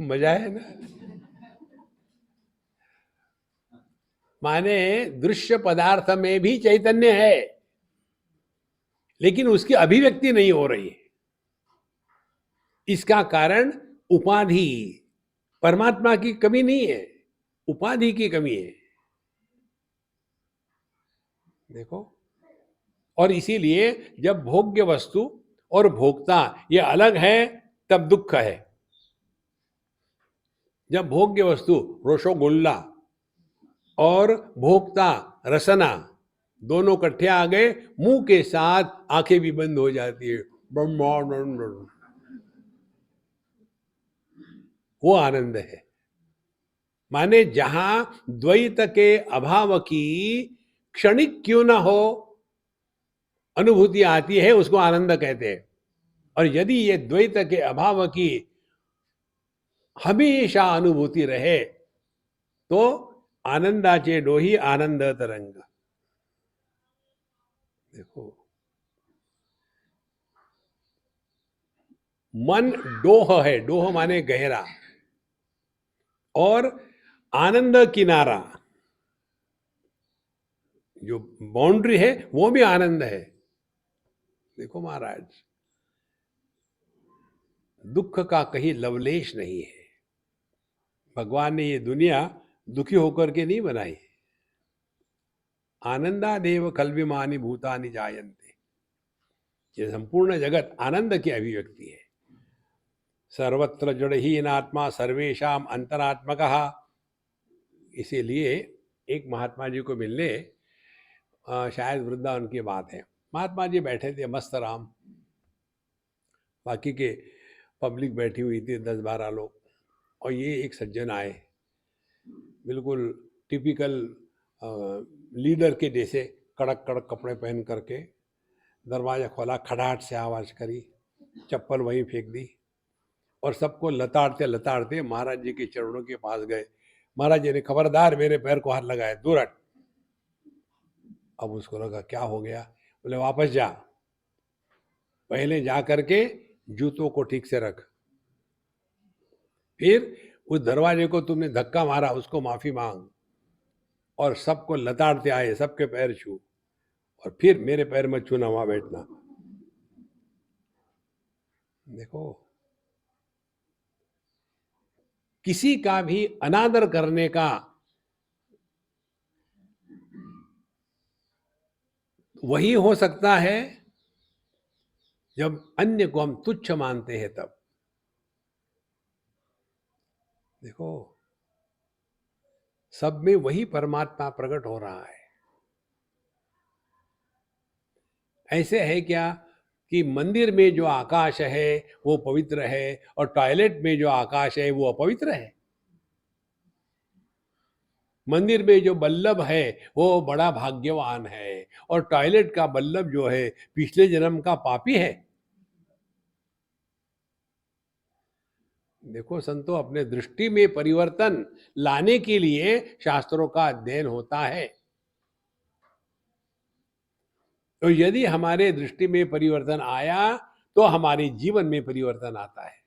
मजा है ना। माने दृश्य पदार्थ में भी चैतन्य है, लेकिन उसकी अभिव्यक्ति नहीं हो रही है। इसका कारण उपाधि। परमात्मा की कमी नहीं है, उपाधि की कमी है। देखो, और इसीलिए जब भोग्य वस्तु और भोक्ता ये अलग है, तब दुख है। जब भोग्य वस्तु रसोगुल्ला और भोक्ता रसना दोनों इकट्ठे आ गए, मुंह के साथ आंखें भी बंद हो जाती है, वो आनंद है। माने जहां द्वैत के अभाव की क्षणिक क्यों ना हो अनुभूति आती है, उसको आनंद कहते हैं। और यदि ये द्वैत के अभाव की हमेशा अनुभूति रहे, तो आनंदाचे डोही आनंद तरंग। देखो, मन डोह है, डोह माने गहरा, और आनंद किनारा, जो बाउंड्री है वो भी आनंद है। देखो महाराज, दुख का कहीं लवलेश नहीं है। भगवान ने ये दुनिया दुखी होकर के नहीं बनाई। आनंदादेव कल्विमानि भूतानि जायन्ते। ये संपूर्ण जगत आनंद की अभिव्यक्ति है। सर्वत्र जड़हीनात्मा सर्वेषाम अंतरात्मकः। इसीलिए एक महात्मा जी को मिलने शायद वृंदावन की बात है, महात्मा जी बैठे थे मस्त राम, बाकी के पब्लिक बैठी हुई थी 10-12 लोग, और ये एक सज्जन आए, बिल्कुल टिपिकल लीडर के जैसे कड़क कड़क कपड़े पहन करके। दरवाज़ा खोला, खड़ाहट से आवाज़ करी, चप्पल वहीं फेंक दी और सबको लताड़ते लताड़ते महाराज जी के चरणों के पास गए। महाराज जी ने खबरदार मेरे पैर को हाथ लगाए, दूर हट। अब उसको लगा क्या हो गया, बोले वापस जा, पहले जा करके जूतों को ठीक से रख, फिर उस दरवाजे को तुमने धक्का मारा उसको माफी मांग, और सबको लताड़ते आए, सबके पैर छू, और फिर मेरे पैर में छूना, वहां बैठना। देखो, किसी का भी अनादर करने का वही हो सकता है जब अन्य को हम तुच्छ मानते हैं तब। देखो, सब में वही परमात्मा प्रकट हो रहा है। ऐसे है क्या कि मंदिर में जो आकाश है वो पवित्र है और टॉयलेट में जो आकाश है वो अपवित्र है? मंदिर में जो बल्लभ है वो बड़ा भाग्यवान है और टॉयलेट का बल्लभ जो है पिछले जन्म का पापी है? देखो संतो, अपने दृष्टि में परिवर्तन लाने के लिए शास्त्रों का अध्ययन होता है। तो यदि हमारे दृष्टि में परिवर्तन आया तो हमारे जीवन में परिवर्तन आता है।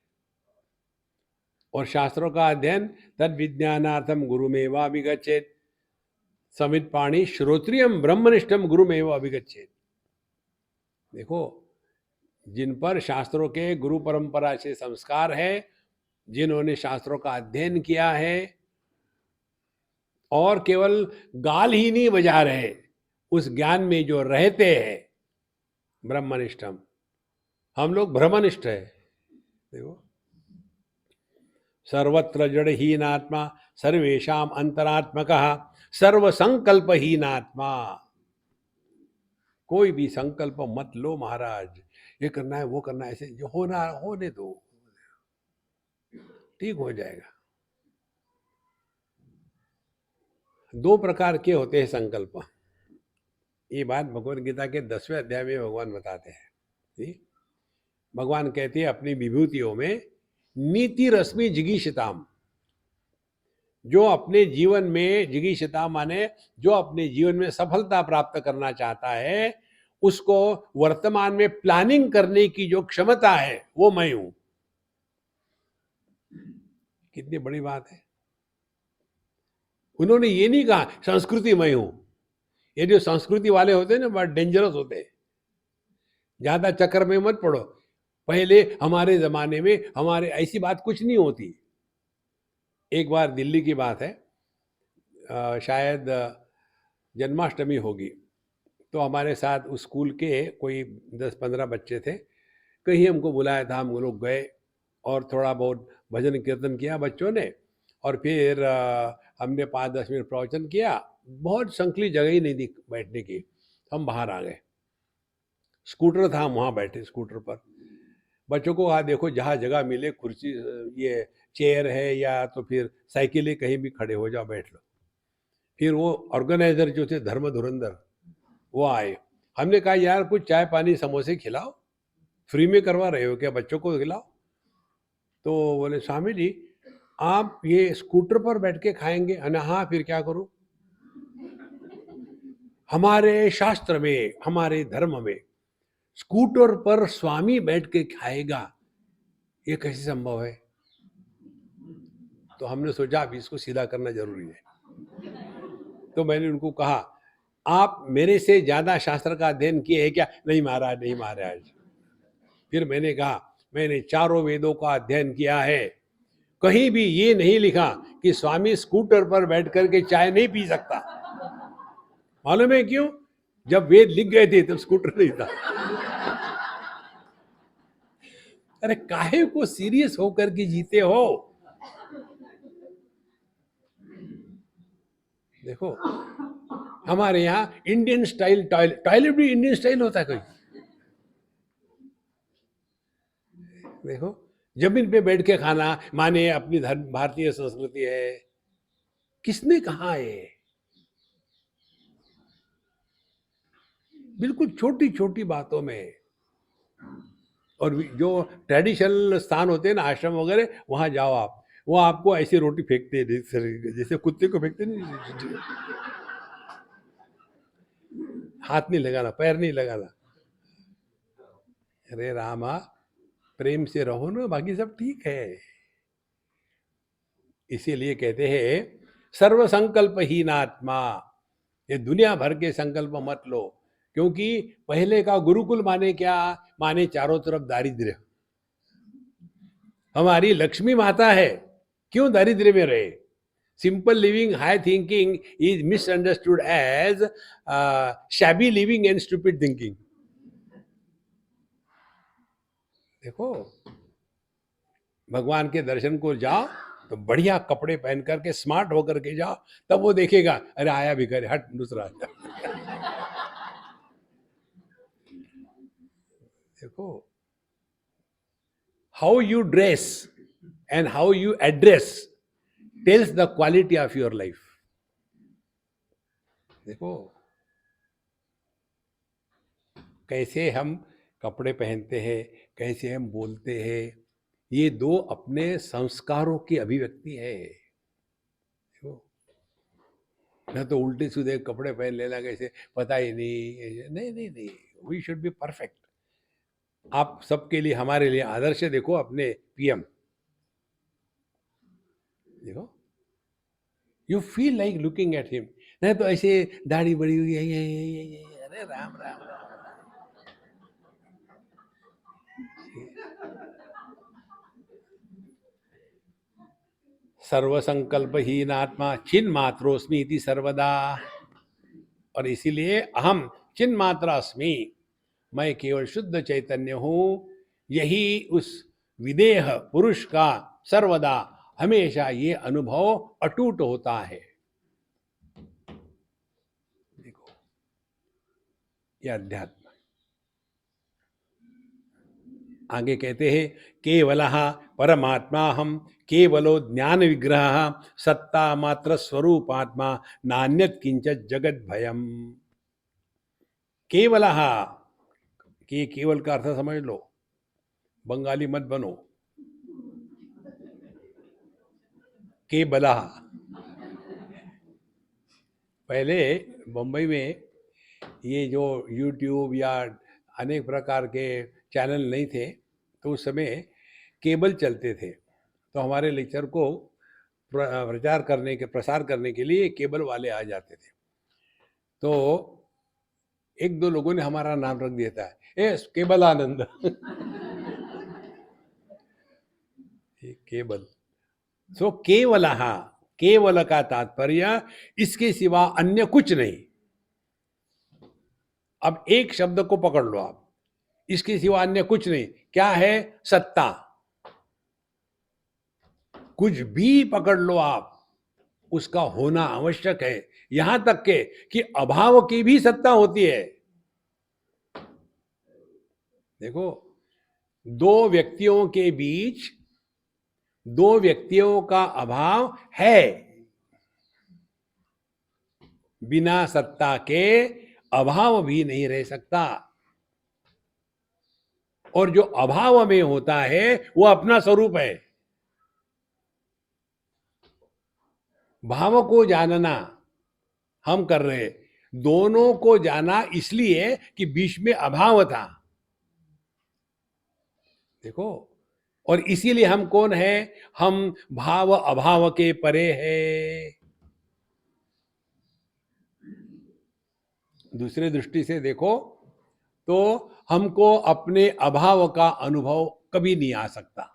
और शास्त्रों का अध्ययन तद विज्ञानार्थम गुरुमेवा अभिगच्छेत, समित पाणी श्रोत्रियम ब्रह्मनिष्ठम गुरुमेवा अभिगच्छेत। देखो, जिन पर शास्त्रों के गुरु परंपरा से संस्कार है, जिन्होंने शास्त्रों का अध्ययन किया है और केवल गाल ही नहीं बजा रहे, उस ज्ञान में जो रहते हैं, ब्रह्मनिष्ठम। हम लोग ब्रह्मनिष्ठ है। देखो, सर्वत्र जड़हीनात्मा सर्वेषाम अंतरात्मकः सर्व संकल्पहीनात्मा। कोई भी संकल्प मत लो महाराज, ये करना है वो करना है, ऐसे जो होना होने दो, ठीक हो जाएगा। दो प्रकार के होते हैं संकल्प। ये बात भगवद गीता के 10वें अध्याय में भगवान बताते हैं। भगवान कहते हैं अपनी विभूतियों में, नीति रश्मि जिगीषताम। जो अपने जीवन में, जिगीषता माने जो अपने जीवन में सफलता प्राप्त करना चाहता है, उसको वर्तमान में प्लानिंग करने की जो क्षमता है वो मैं हूं। कितनी बड़ी बात है। उन्होंने ये नहीं कहा संस्कृति मैं हूं। ये जो संस्कृति वाले होते हैं ना, बड़ा डेंजरस होते हैं, ज्यादा चक्कर में मत पड़ो। पहले हमारे जमाने में हमारे ऐसी बात कुछ नहीं होती। एक बार दिल्ली की बात है, शायद जन्माष्टमी होगी, तो हमारे साथ उस स्कूल के कोई 10-15 बच्चे थे, कहीं हमको बुलाया था, हम लोग गए और थोड़ा बहुत भजन कीर्तन किया बच्चों ने, और फिर हमने 5-10 मिनट प्रवचन किया। बहुत संकली जगह ही नहीं थी बैठने की, हम बाहर आ गए। स्कूटर था, हम वहाँ बैठे स्कूटर पर। बच्चों को देखो जहाँ जगह मिले, कुर्सी, ये चेयर है या तो फिर साइकिल है, कहीं भी खड़े हो जाओ, बैठ लो। फिर वो ऑर्गेनाइजर जो थे धर्म धुरंधर, वो आए। हमने कहा यार कुछ चाय पानी समोसे खिलाओ, फ्री में करवा रहे हो क्या, बच्चों को खिलाओ। तो बोले स्वामी जी आप ये स्कूटर पर बैठ के खाएंगे? हाँ, फिर क्या करूं? हमारे शास्त्र में, हमारे धर्म में स्कूटर पर स्वामी बैठ के खाएगा, ये कैसे संभव है? तो हमने सोचा अब इसको सीधा करना जरूरी है। तो मैंने उनको कहा आप मेरे से ज्यादा शास्त्र का अध्ययन किए हैं क्या? नहीं महाराज, नहीं महाराज। फिर मैंने कहा मैंने चारों वेदों का अध्ययन किया है, कहीं भी ये नहीं लिखा कि स्वामी स्कूटर पर बैठ करके चाय नहीं पी सकता। मालूम है क्यों? जब वेद लिख गए थे तब स्कूटर नहीं था। अरे काहे को सीरियस होकर के जीते हो? देखो हमारे यहाँ इंडियन स्टाइल टॉयलेट, टॉयलेट भी इंडियन स्टाइल होता है कोई? देखो जमीन पे बैठ के खाना माने अपनी धर्म भारतीय संस्कृति है, किसने कहा है? बिल्कुल छोटी छोटी बातों में। और जो ट्रेडिशनल स्थान होते हैं ना, आश्रम वगैरह, वहां जाओ आप, वो आपको ऐसी रोटी फेंकते हैं जैसे कुत्ते को फेंकते नहीं, हाथ नहीं लगाना, पैर नहीं लगाना। अरे रामा, प्रेम से रहो ना, बाकी सब ठीक है। इसीलिए कहते हैं सर्व संकल्प हीनात्मा, ये दुनिया भर के संकल्प मत लो, क्योंकि पहले का गुरुकुल माने क्या? माने चारों तरफ दारिद्र्य। हमारी लक्ष्मी माता है, क्यों दारिद्र्य में रहे? Simple living, high thinking is misunderstood as shabby living and stupid thinking. देखो भगवान के दर्शन को जाओ तो बढ़िया कपड़े पहन करके स्मार्ट होकर के जाओ, तब वो देखेगा अरे आया भिखारी, हट दूसरा। देखो how you dress and how you address tells the quality of your life. देखो कैसे हम कपड़े पहनते हैं, कैसे हम बोलते हैं, ये दो अपने संस्कारों की अभिव्यक्ति है। देखो मैं तो उल्टे सीधे कपड़े पहन लेना कैसे पता ही नहीं, नहीं नहीं नहीं, वी शुड बी परफेक्ट। आप सबके लिए, हमारे लिए आदर्श देखो अपने पीएम, देखो you feel like looking at him. नहीं तो ऐसे दाढ़ी बड़ी हुई है, अरे राम राम राम। सर्वसंकल्पहीनात्मा छिन्न मात्रोस्मि इति सर्वदा। और इसीलिए अहम चिन्ह मात्रा अस्मि, मैं केवल शुद्ध चैतन्य हूं। यही उस विदेह पुरुष का सर्वदा हमेशा ये अनुभव अटूट होता है। देखो ये अध्यात्म। आगे कहते हैं केवलः परमात्मा हम, केवलो ज्ञान विग्रह, सत्ता मात्र स्वरूपात्मा, नान्यत किंचित जगत भयम। केवलः, कि केवल का अर्थ समझ लो, बंगाली मत बनो। केवलः, पहले बम्बई में ये जो यूट्यूब या अनेक प्रकार के चैनल नहीं थे, तो उस समय केबल चलते थे, तो हमारे लेक्चर को प्रचार करने के, प्रसार करने के लिए केबल वाले आ जाते थे। तो एक दो लोगों ने हमारा नाम रख दिया था, ए केबल आनंद। केबल। सो केवलः, केवल का तात्पर्य इसके सिवा अन्य कुछ नहीं। अब एक शब्द को पकड़ लो आप, इसके सिवा अन्य कुछ नहीं। क्या है? सत्ता। कुछ भी पकड़ लो आप, उसका होना आवश्यक है। यहां तक के कि अभाव की भी सत्ता होती है। देखो दो व्यक्तियों के बीच दो व्यक्तियों का अभाव है, बिना सत्ता के अभाव भी नहीं रह सकता। और जो अभाव में होता है वो अपना स्वरूप है। भाव को जानना हम कर रहे, दोनों को जाना इसलिए कि बीच में अभाव था। देखो, और इसीलिए हम कौन है? हम भाव अभाव के परे है। दूसरे दृष्टि से देखो तो हमको अपने अभाव का अनुभव कभी नहीं आ सकता।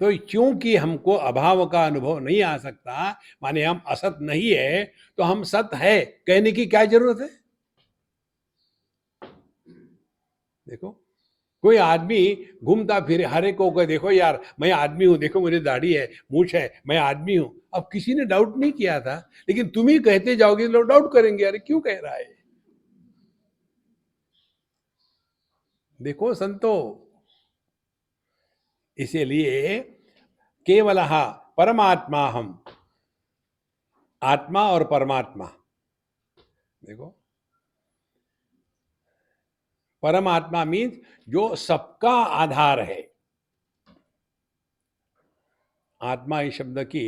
तो क्योंकि हमको अभाव का अनुभव नहीं आ सकता, माने हम असत नहीं है, तो हम सत है कहने की क्या जरूरत है? देखो कोई आदमी घूमता फिरे हर एक को देखो यार मैं आदमी हूं, देखो मेरी दाढ़ी है, मूछ है, मैं आदमी हूं। अब किसी ने डाउट नहीं किया था, लेकिन तुम ही कहते जाओगे लोग डाउट करेंगे, अरे क्यों कह रहा है। देखो संतो, इसीलिए केवल परमात्मा हम, आत्मा और परमात्मा। देखो परमात्मा मीन्स जो सबका आधार है। आत्मा इस शब्द की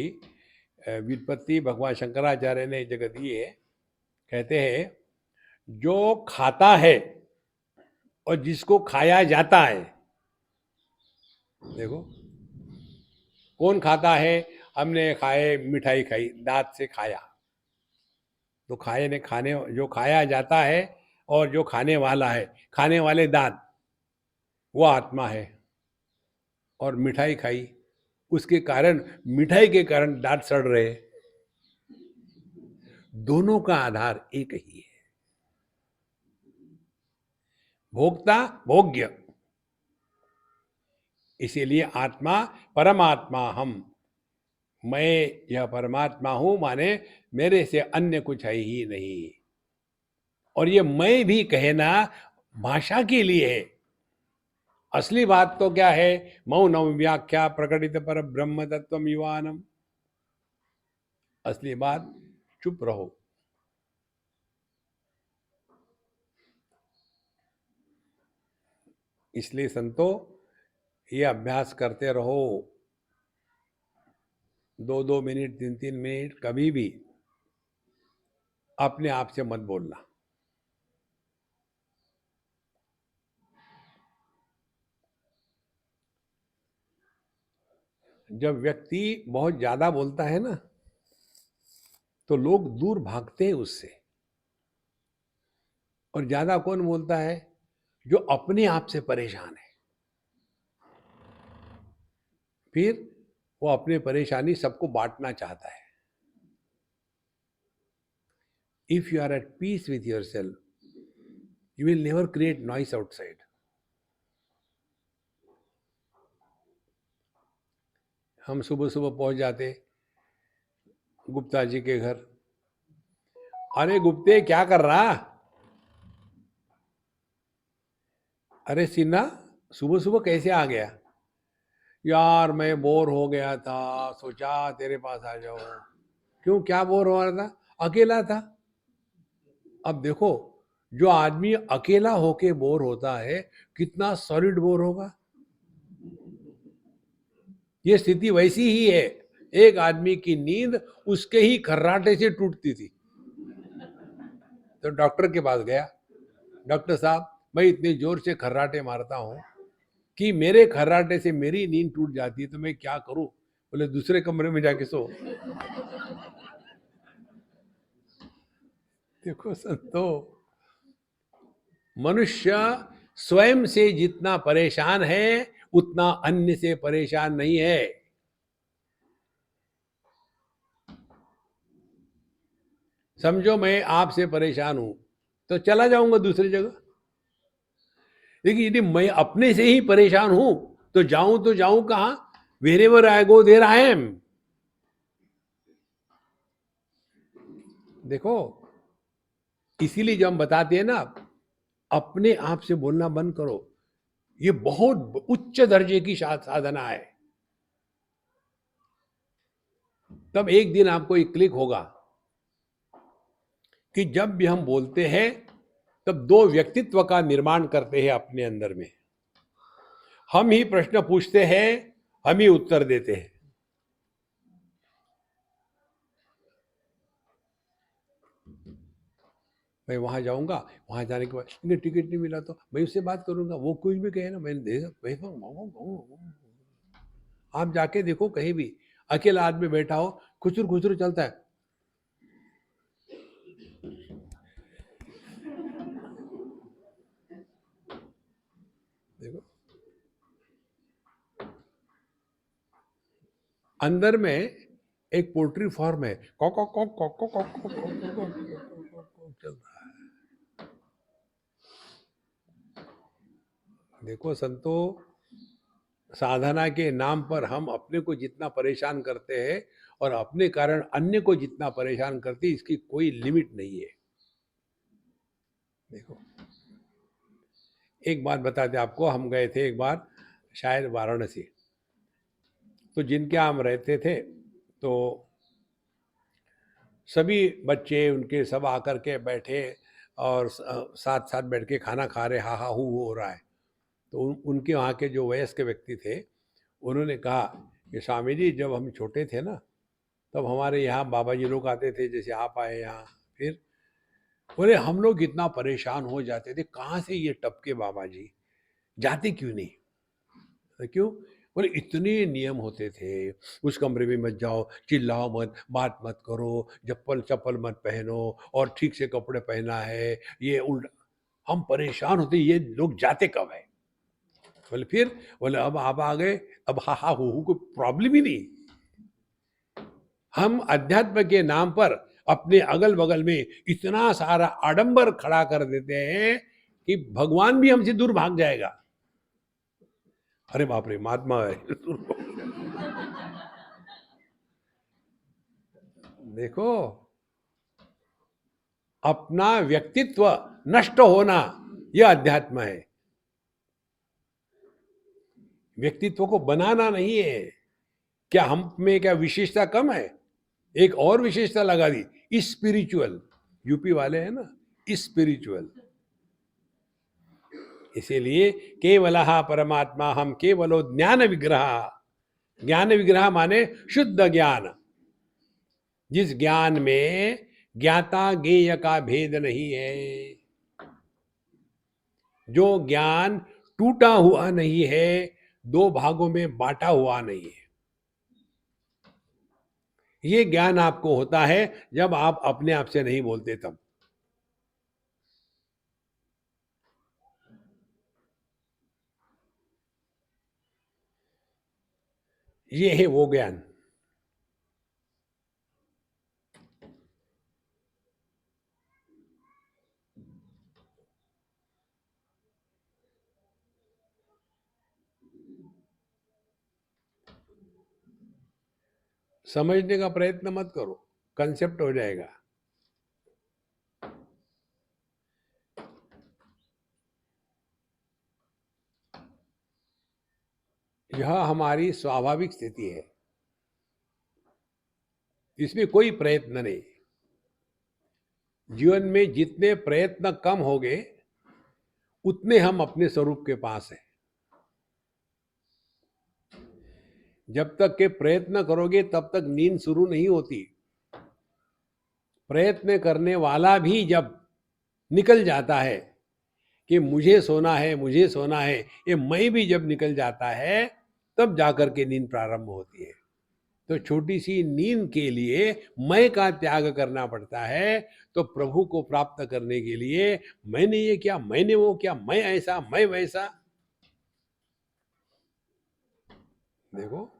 व्युत्पत्ति भगवान शंकराचार्य ने जगह दी है। कहते हैं जो खाता है और जिसको खाया जाता है। देखो कौन खाता है, हमने खाए मिठाई खाई, दांत से खाया, तो खाए ने खाने, जो खाया जाता है और जो खाने वाला है, खाने वाले दांत, वो आत्मा है। और मिठाई खाई, उसके कारण, मिठाई के कारण दांत सड़ रहे, दोनों का आधार एक ही है, भोक्ता भोग्य। इसीलिए आत्मा परमात्मा हम, मैं यह परमात्मा हूं माने मेरे से अन्य कुछ है ही नहीं। और ये मैं भी कहना भाषा के लिए है, असली बात तो क्या है, मौनम व्याख्या प्रकटित पर ब्रह्म तत्व युवानम। असली बात चुप रहो। इसलिए संतो ये अभ्यास करते रहो, 2-2 मिनट 3-3 मिनट कभी भी अपने आप से मत बोलना। जब व्यक्ति बहुत ज्यादा बोलता है ना, तो लोग दूर भागते हैं उससे। और ज्यादा कौन बोलता है, जो अपने आप से परेशान है, फिर वो अपनी परेशानी सबको बांटना चाहता है। If you are at peace with yourself, you will never create noise outside. हम सुबह सुबह पहुंच जाते गुप्ता जी के घर, अरे गुप्ते क्या कर रहा, अरे सिन्हा सुबह सुबह कैसे आ गया, यार मैं बोर हो गया था, सोचा तेरे पास आ जाओ। क्यों, क्या बोर हो रहा था, अकेला था। अब देखो, जो आदमी अकेला होके बोर होता है, कितना सॉलिड बोर होगा। ये स्थिति वैसी ही है, एक आदमी की नींद उसके ही खर्राटे से टूटती थी, तो डॉक्टर के पास गया, डॉक्टर साहब मैं इतने जोर से खर्राटे मारता हूं कि मेरे खर्राटे से मेरी नींद टूट जाती है, तो मैं क्या करूं। बोले दूसरे कमरे में जाके सो। देखो संतो, मनुष्य स्वयं से जितना परेशान है उतना अन्य से परेशान नहीं है। समझो मैं आपसे परेशान हूं तो चला जाऊंगा दूसरी जगह, लेकिन यदि मैं अपने से ही परेशान हूं तो जाऊं कहां, wherever I go there I am. देखो इसीलिए जो हम बताते हैं ना, अपने आप से बोलना बंद करो, ये बहुत उच्च दर्जे की साधना है। तब एक दिन आपको एक क्लिक होगा कि जब भी हम बोलते हैं तब दो व्यक्तित्व का निर्माण करते हैं अपने अंदर में। हम ही प्रश्न पूछते हैं, हम ही उत्तर देते हैं। मैं वहां जाऊंगा, वहां जाने के बाद इन्हें टिकट नहीं मिला तो मैं उससे बात करूंगा, वो कुछ भी कहे ना मैंने दे, आप जाके देखो कहीं भी अकेला आदमी बैठा हो, खुचुर खुचुर चलता है। देखो अंदर में एक पोल्ट्री फार्म है, cock cock cock cock cock cock cock चल रहा है। देखो संतो, साधना के नाम पर हम अपने को जितना परेशान करते हैं और अपने कारण अन्य को जितना परेशान करते हैं, इसकी कोई लिमिट नहीं है। देखो, एक बात बताते आपको, हम गए थे एक बार शायद वाराणसी, तो जिनके यहाँ हम रहते थे, तो सभी बच्चे उनके सब आकर के बैठे और साथ साथ बैठ के खाना खा रहे, हा हा हू हो रहा है। तो उनके वहाँ के जो वयस्क व्यक्ति थे, उन्होंने कहा कि स्वामी जी, जब हम छोटे थे ना, तब हमारे यहाँ बाबा जी लोग आते थे, जैसे आप आए यहाँ, फिर बोले हम लोग इतना परेशान हो जाते थे, कहाँ से ये टपके बाबा जी, जाते क्यों नहीं? तो क्यों? बोले इतने नियम होते थे, उस कमरे में मत जाओ, चिल्लाओ मत, बात मत करो, चप्पल चप्पल मत पहनो, और ठीक से कपड़े पहना है, ये उल्टा। हम परेशान होते, ये लोग जाते कब है? बोले फिर, बोले अब आप आ गए, अब हा हा हू हू कोई प्रॉब्लम ही नहीं। हम अध्यात्म के नाम पर अपने अगल बगल में इतना सारा आडंबर खड़ा कर देते हैं कि भगवान भी हमसे दूर भाग जाएगा। अरे बाप रे, महात्मा है। देखो, अपना व्यक्तित्व नष्ट होना, यह अध्यात्म है। व्यक्तित्व को बनाना नहीं है। क्या हम में क्या विशेषता कम है? एक और विशेषता लगा दी, स्पिरिचुअल। यूपी वाले हैं ना, स्पिरिचुअल। इसीलिए केवलः परमात्मा हम केवलो ज्ञान विग्रह। ज्ञान विग्रह माने शुद्ध ज्ञान, जिस ज्ञान में ज्ञाता ज्ञेय का भेद नहीं है, जो ज्ञान टूटा हुआ नहीं है, दो भागों में बांटा हुआ नहीं है। ये ज्ञान आपको होता है जब आप अपने आप से नहीं बोलते तब। ये है वो ज्ञान। समझने का प्रयत्न मत करो, कंसेप्ट हो जाएगा। यह हमारी स्वाभाविक स्थिति है, इसमें कोई प्रयत्न नहीं। जीवन में जितने प्रयत्न कम होंगे, उतने हम अपने स्वरूप के पास हैं। जब तक के प्रयत्न करोगे तब तक नींद शुरू नहीं होती। प्रयत्न करने वाला भी जब निकल जाता है कि मुझे सोना है, मुझे सोना है, ये मैं भी जब निकल जाता है, तब जाकर के नींद प्रारंभ होती है। तो छोटी सी नींद के लिए मैं का त्याग करना पड़ता है। तो प्रभु को प्राप्त करने के लिए मैंने ये किया, मैंने वो किया, मैं ऐसा, मैं वैसा। देखो,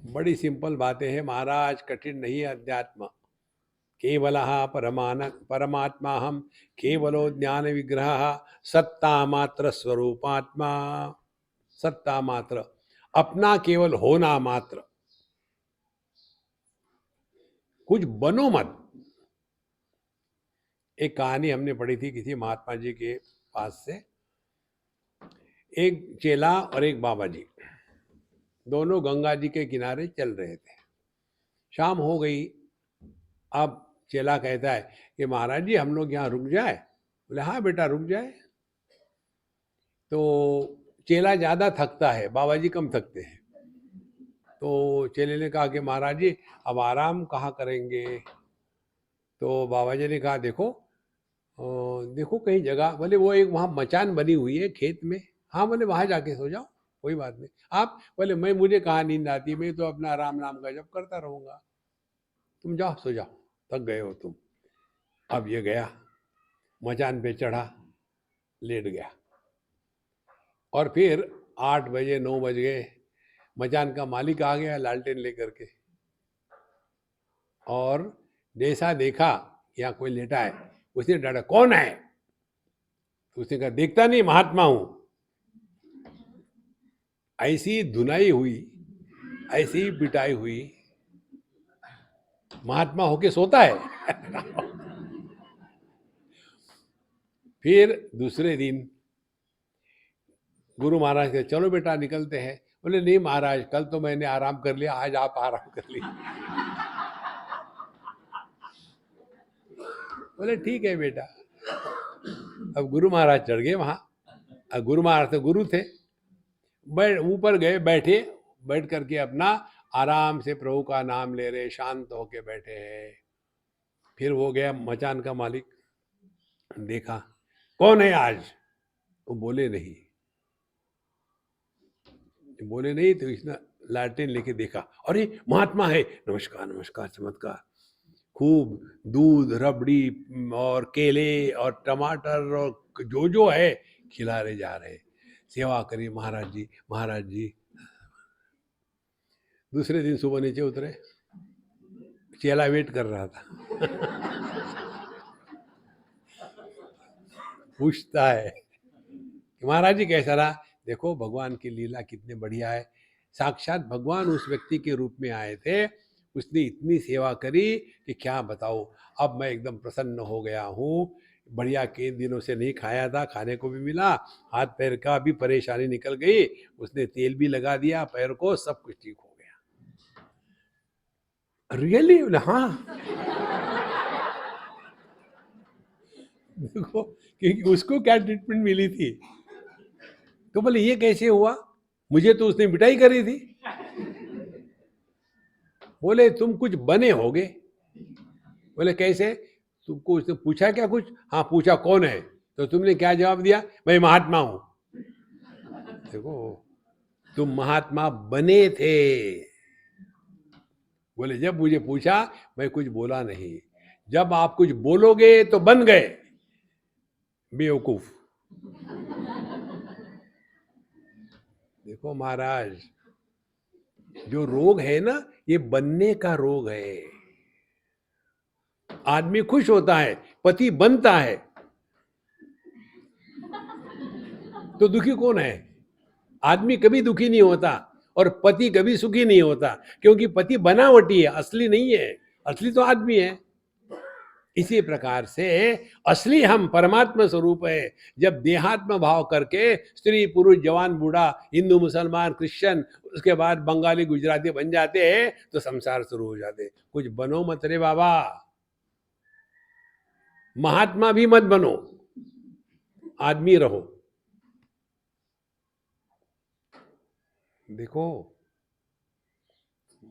बड़ी सिंपल बातें हैं महाराज, कठिन नहीं है अध्यात्म। केवलः परमात्मा हम केवलो ज्ञान विग्रह, सत्ता मात्र स्वरूपात्मा। सत्ता मात्र, अपना केवल होना मात्र, कुछ बनो मत। एक कहानी हमने पढ़ी थी किसी महात्मा जी के पास से। एक चेला और एक बाबा जी, दोनों गंगा जी के किनारे चल रहे थे। शाम हो गई। अब चेला कहता है कि महाराज जी, हम लोग यहाँ रुक जाए? बोले हाँ बेटा, रुक जाए। तो चेला ज्यादा थकता है, बाबा जी कम थकते हैं। तो चेले ने कहा कि महाराज जी, अब आराम कहाँ करेंगे? तो बाबा जी ने कहा देखो, देखो कहीं जगह। बोले वो एक वहाँ मचान बनी हुई है खेत में। हाँ, बोले वहां जाके सो जाओ, कोई बात नहीं। आप? बोले मैं, मुझे कहाँ नींद आती है, मैं तो अपना राम नाम का जप करता रहूंगा। तुम जाओ, सो जाओ, थक गए हो तुम। अब ये गया, मचान पे चढ़ा, लेट गया। और फिर 8 बजे 9 बज गए, मचान का मालिक आ गया लालटेन लेकर के। और जैसा देखा यहाँ कोई लेटा है, उसने डांटा, कौन है? तो उसने कहा देखता नहीं महात्मा हूं। ऐसी धुनाई हुई, ऐसी पिटाई हुई, महात्मा होके सोता है। फिर दूसरे दिन गुरु महाराज के चलो बेटा निकलते हैं। बोले नहीं महाराज, कल तो मैंने आराम कर लिया, आज आप आराम कर लीजिए। बोले ठीक है बेटा। अब गुरु महाराज चढ़ गए वहां। अब गुरु महाराज तो गुरु थे, बैठ ऊपर गए, बैठे, बैठ करके अपना आराम से प्रभु का नाम ले रहे, शांत होके बैठे हैं। फिर वो गया मचान का मालिक, देखा कौन है आज, वो बोले नहीं। बोले नहीं तो इसने लालटेन लेके देखा, अरे महात्मा है, नमस्कार नमस्कार, चमत्कार। खूब दूध, रबड़ी और केले और टमाटर और जो जो है खिला रहे जा रहे, सेवा करी महाराज जी, महाराज जी। दूसरे दिन सुबह नीचे उतरे, चेला वेट कर रहा था। पूछता है महाराज जी कैसा रहा? देखो भगवान की लीला कितने बढ़िया है, साक्षात भगवान उस व्यक्ति के रूप में आए थे, उसने इतनी सेवा करी कि क्या बताओ। अब मैं एकदम प्रसन्न हो गया हूँ, बढ़िया, कई दिनों से नहीं खाया था, खाने को भी मिला, हाथ पैर का भी परेशानी निकल गई, उसने तेल भी लगा दिया पैर को, सब कुछ ठीक हो गया। रियली? हाँ। देखो क्योंकि उसको क्या ट्रीटमेंट मिली थी। तो बोले ये कैसे हुआ, मुझे तो उसने मिठाई करी थी। बोले तुम कुछ बने होगे। बोले कैसे? तुमको उसने पूछा क्या कुछ? हाँ पूछा कौन है, तो तुमने क्या जवाब दिया? मैं महात्मा हूं। देखो तुम महात्मा बने थे। बोले जब मुझे पूछा मैं कुछ बोला नहीं, जब आप कुछ बोलोगे तो बन गए बेवकूफ। देखो महाराज, जो रोग है ना, ये बनने का रोग है। आदमी खुश होता है, पति बनता है, तो दुखी कौन है? आदमी कभी दुखी नहीं होता और पति कभी सुखी नहीं होता, क्योंकि पति बनावटी है, असली नहीं है। असली तो आदमी है। इसी प्रकार से असली हम परमात्मा स्वरूप है। जब देहात्म भाव करके स्त्री पुरुष जवान बूढ़ा, हिंदू मुसलमान क्रिश्चियन, उसके बाद बंगाली गुजराती बन जाते हैं तो संसार शुरू हो जाते। कुछ बनो मत रे बाबा, महात्मा भी मत बनो, आदमी रहो। देखो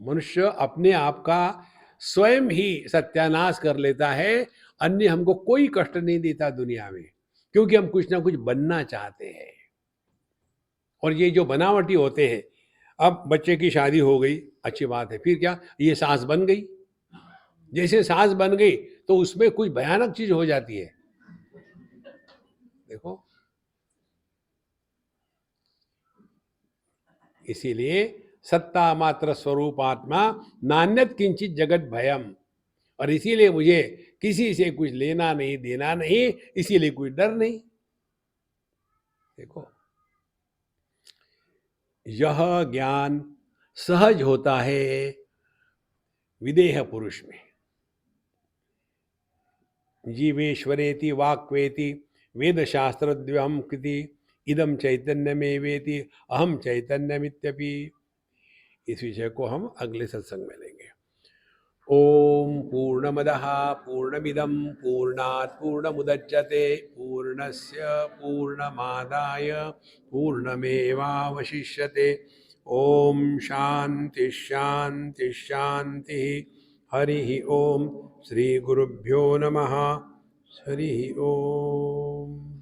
मनुष्य अपने आप का स्वयं ही सत्यानाश कर लेता है, अन्य हमको कोई कष्ट नहीं देता दुनिया में, क्योंकि हम कुछ ना कुछ बनना चाहते हैं। और ये जो बनावटी होते हैं, अब बच्चे की शादी हो गई, अच्छी बात है, फिर क्या, ये सास बन गई। जैसे सास बन गई तो उसमें कुछ भयानक चीज हो जाती है। देखो इसीलिए सत्ता मात्र स्वरूप आत्मा नान्यत किंचित जगत भयम। और इसीलिए मुझे किसी से कुछ लेना नहीं देना नहीं, इसीलिए कोई डर नहीं। देखो यह ज्ञान सहज होता है विदेह पुरुष में। जीवेश्वरेति वाक्वेति वेद शास्त्रद्व्यहम कृति इदम चैतन्य में वेति अहम चैतन्यमित्यपि। इस विषय को हम अगले सत्संग में लेंगे। ओम पूर्णमदः पूर्णमिदं पूर्णात् पूर्णमुदच्यते पूर्णस्य पूर्णमादाय पूर्णमेवावशिष्यते। ओम शांति शांति शांति। हरि ओम। श्री गुरुभ्यो नमः। हरि ओम।